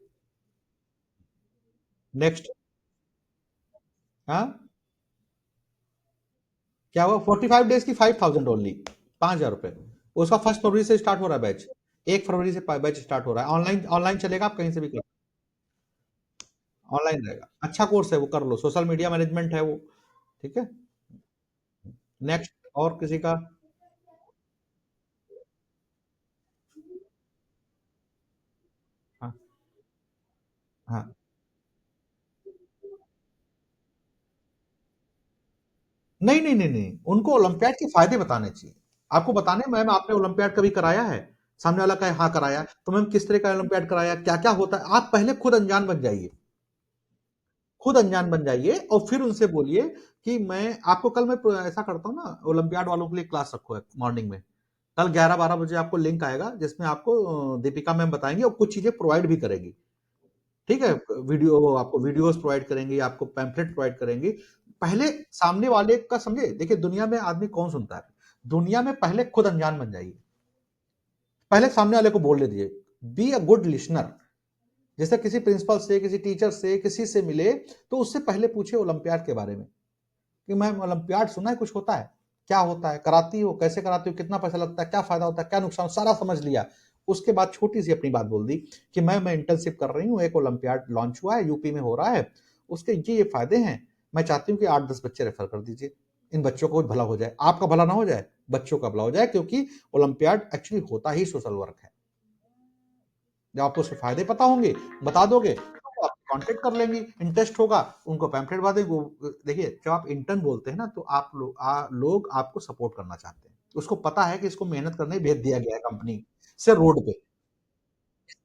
नेक्स्ट। हाँ? क्या हुआ? 45 डेज़ की 5000 ओनली, ₹5000। उसका 1 फरवरी से स्टार्ट हो रहा है बैच। 1 फरवरी से प बैच स्टार्ट हो रहा है। ऑनलाइन ऑनलाइन चलेगा, आप कहीं से भी कर, ऑनलाइन रहेगा। अच्छा कोर्स है, वो कर लो। सोशल मीडिया मैनेजमेंट है वो। ठीक है? नेक्स्ट। और किसी का? हाँ, हाँ। नहीं, नहीं, नहीं, नहीं। उनको ओलंपियाड के फ़ायदे बताने चाहिए। आपको बताने, मैम आपने ओलंपियाड कभी कराया है? सामने वाला कहे हाँ कराया। तो मैम किस तरह का ओलंपियाड कराया? क्या-क्या होता है? आप पहले खुद अनजान बन जाइए। खुद अनजान बन जाइए और फिर उनसे बोलिए कि मैं आपको कल मैं ऐसा करता हूँ ना, ओलंपियाड वालों के लिए क्लास रखो है मॉर्निंग में। कल 11-12 बजे आपको लिंक आएगा जिसमें आपको दीपिका मैम बताएँगी और कुछ चीज़ें प्रोवाइड भी करेंगी। ठीक है? वीडियो आपको वीडियोज़ प्रोवाइड करेंगी, आपको पैम्फलेट प्रोवाइड करेंगी। पहले सामने वाले का समझे, देखिए दुनिया में आदमी कौन सुनता है? दुनिया में पहले खुद अनजान बन जाइए। पहले सामने वाले को बोलने दीजिए। Be a good listener. जैसे किसी प्रिंसिपल से, किसी टीचर से, किसी से मिले तो उससे पहले पूछिए ओलंपियाड के बारे में कि मैम ओलंपियाड सुना है, कुछ होता है? क्या होता है? कराती हो? कैसे कराती हो? कितना पैसा लगता है? क्या फायदा होता है? क्या नुकसान? सारा समझ लिया। उसके बाद छोटी सी अपनी बात बोल दी कि मैम मैं इंटर्नशिप कर रही हूँ, एक ओलंपियाड लॉन्च हुआ है, यूपी में हो रहा है, उसके ये फायदे हैं। मैं चाहती हूँ कि 8-10 बच्चे रेफर कर दीजिए, इन बच्चों को भला हो जाए, आपका भला ना हो जाए, बच्चों का भला हो जाए, क्योंकि ओलंपियाड एक्चुअली होता ही सोशल वर्क है। जब आपको उसके फायदे पता होंगे, बता दोगे, तो आप कांटेक्ट कर लेंगी, इंटरेस्ट होगा, उनको पैम्फलेट बता देंगे। देखिए जब आप इंटर्न बोलते हैं ना, तो आप लोग आपको सपोर्ट करना चाहते हैं। उसको पता है कि इसको मेहनत करने भेज दिया गया है कंपनी से रोड पे।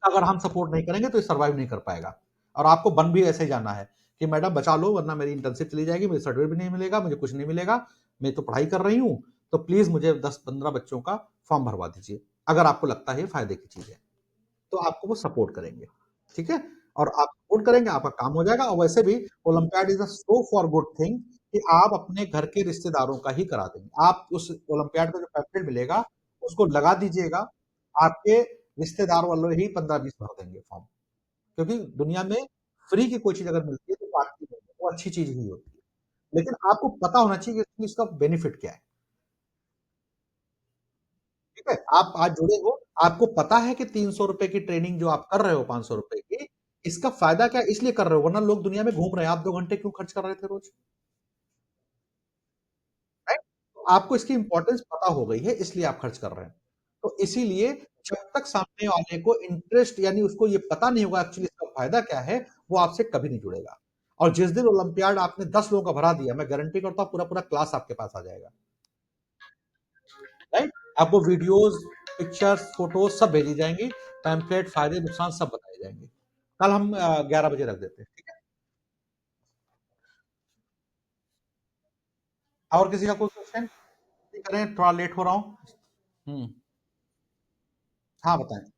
अगर हम सपोर्ट नहीं करेंगे तो ये सर्वाइव नहीं कर पाएगा। और आपको बन भी ऐसे ही जाना है कि मैडम बचा लो, वरना मेरी इंटर्नशिप चली जाएगी, मुझे सर्टिफिकेट भी नहीं मिलेगा, मुझे कुछ नहीं मिलेगा, मैं तो पढ़ाई कर रही हूँ, तो प्लीज मुझे 10-15 बच्चों का फॉर्म भरवा दीजिए, अगर आपको लगता है ये फायदे की चीज है, तो आपको वो सपोर्ट करेंगे। ठीक है? और आप सपोर्ट करेंगे, आपका काम हो जाएगा। और वैसे भी olympiad is a so for good thing कि आप अपने घर के रिश्तेदारों का ही करा देंगे। आप उस ओलंपियाड का जो पैम्फलेट मिलेगा, उसको लगा दीजिएगा, आपके रिश्तेदार वाले ही 15-20 भर देंगे फॉर्म। क्योंकि दुनिया में फ्री की कोई चीज़ अगर मिलती है तो बांटनी नहीं है, वो अच्छी चीज़ ही होती है। लेकिन आपको पता होना चाहिए कि इसका बेनिफिट क्या है। ठीक है? आप आज जुड़े हो, आपको पता है कि ₹300 की ट्रेनिंग जो आप कर रहे हो ₹500 की, इसका फ़ायदा क्या है, इसलिए कर रहे हो, वरना लोग दुनिया में घूम रहे हैं, आप 2 घंटे क्यों खर्च कर रहे थे रोज़? राइट? तो आपको इसकी इम्पोर्टेंस पता हो गई है, इसलिए आप खर्च कर रहे हैं। तो इसीलिए जब तक सामने वाले को इंटरेस्ट, यानी उसको ये पता नहीं होगा एक्चुअली इसका फ़ायदा क्या है, वो आपसे कभी नहीं जुड़ेगा। और जिस दिन ओलंपियाड आपने 10 लोगों का भरा दिया, मैं गारंटी करता हूँ पूरा-पूरा क्लास आपके पास आ जाएगा। राइट? आपको वीडियोज़, पिक्चर्स, फ़ोटोज़ सब भेजी जाएँगी, पैम्फलेट, फ़ायदे, नुकसान सब बताए जाएँगे। कल हम 11 बजे रख देते हैं, ठीक है? और किसी का कोई क्वेश्चन? करें, थोड़ा लेट हो रहा हूँ। हुँ, हाँ बताएँ।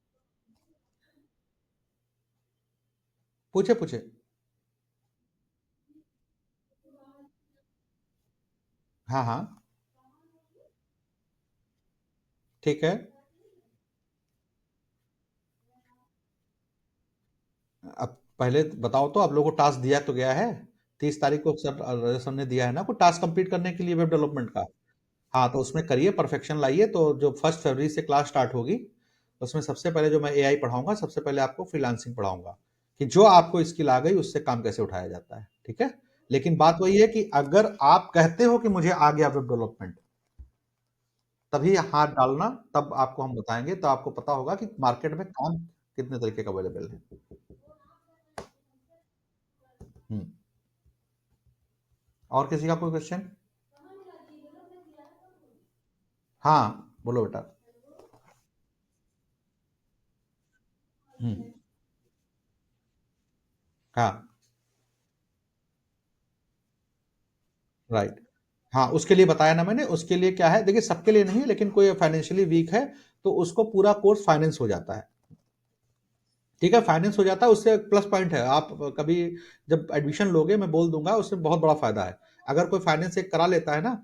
पूछिए, पूछिए। हाँ, हाँ, ठीक है। अब पहले बताओ तो आप लोगों को टास्क दिया तो गया है? 30 तारीख को सर सर ने दिया है ना, कोई टास्क कंप्लीट करने के लिए वेब डेवलपमेंट का। हाँ, तो उसमें करिए, परफेक्शन लाइए, तो जो 1 फरवरी से क्लास स्टार्ट होगी, उसमें सबसे पहले जो मैं एआई पढ़ाऊँगा, सबसे पहले आपको फ्रीलांसिंग पढ़ाऊँगा, कि जो आपको स्किल आ गई, उससे काम कैसे उठाया जाता है, ठीक है? लेकिन बात वही है कि अगर आप कहते हो कि मुझे आ गया वेब डेवलपमेंट, तभी हाथ डालना, तब आपको हम बताएँगे, तो आपको पता होगा कि मार्केट में काम कितने तरीके का अवेलेबल है। हुँ, और किसी का कोई क्वेश्चन? हाँ, बोलो बेटा। हुँ, हाँ, राइट। हाँ, उसके लिए बताया ना मैंने, उसके लिए क्या है, देखिए सबके लिए नहीं, लेकिन कोई फाइनेंशियली वीक है, तो उसको पूरा कोर्स फाइनेंस हो जाता है। ठीक है, फाइनेंस हो जाता है, उससे प्लस पॉइंट है। आप कभी जब एडमिशन लोगे, मैं बोल दूंगा, उससे बहुत बड़ा फायदा है। अगर कोई फाइनेंस एक करा लेता है ना,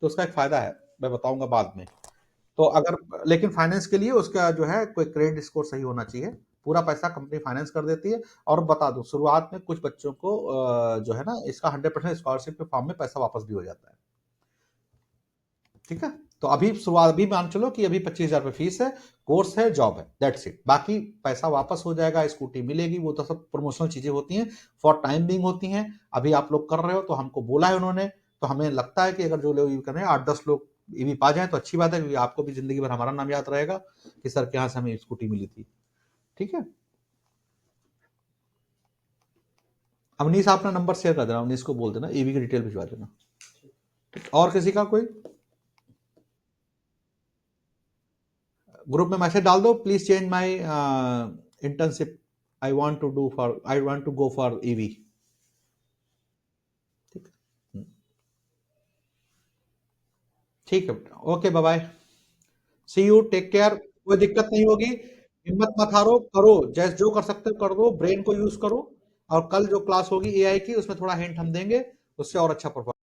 तो उसका एक फायदा है, मैं बताऊंगा बाद में। तो अगर, लेकिन फाइनेंस के लिए उसका जो है कोई क्रेडिट स्कोर सही होना चाहिए। पूरा पैसा कंपनी फाइनेंस कर देती है। और बता दो, शुरुआत में कुछ बच्चों को जो है ना, इसका 100% स्कॉलरशिप के फॉर्म में पैसा वापस भी हो जाता है। ठीक है। तो अभी शुरुआत, अभी मान चलो कि अभी 25,000 रुपये फीस है, कोर्स है, जॉब है, दैट्स इट। बाकी पैसा वापस हो जाएगा, स्कूटी मिलेगी, वो तो सब प्रमोशनल चीजें होती हैं, फॉर टाइम बिंग होती हैं। अभी आप लोग कर रहे हो तो हमको बोला है उन्होंने, तो हमें लगता है कि अगर जो लोग ईवी कर रहे हैं, 8-10 लोग ईवी पा जाए तो अच्छी बात है, क्योंकि आपको भी जिंदगी भर हमारा नाम याद रहेगा कि सर के यहाँ से हमें स्कूटी मिली थी। ठीक है। अवनीश, आप अपना नंबर शेयर कर देना, अवनीश को बोल देना ईवी की डिटेल भिजवा देना। और किसी का कोई ग्रुप में मैसेज डाल दो, please change my internship, I want to go for EV. ठीक है। ठीक है बेटा, okay, bye bye, see you, take care. कोई दिक्कत नहीं होगी, हिम्मत मत हारो, करो जैसे जो कर सकते हो कर दो, ब्रेन को यूज करो। और कल जो क्लास होगी एआई की, उसमें थोड़ा हिंट हम देंगे, उससे और अच्छा परफॉर्म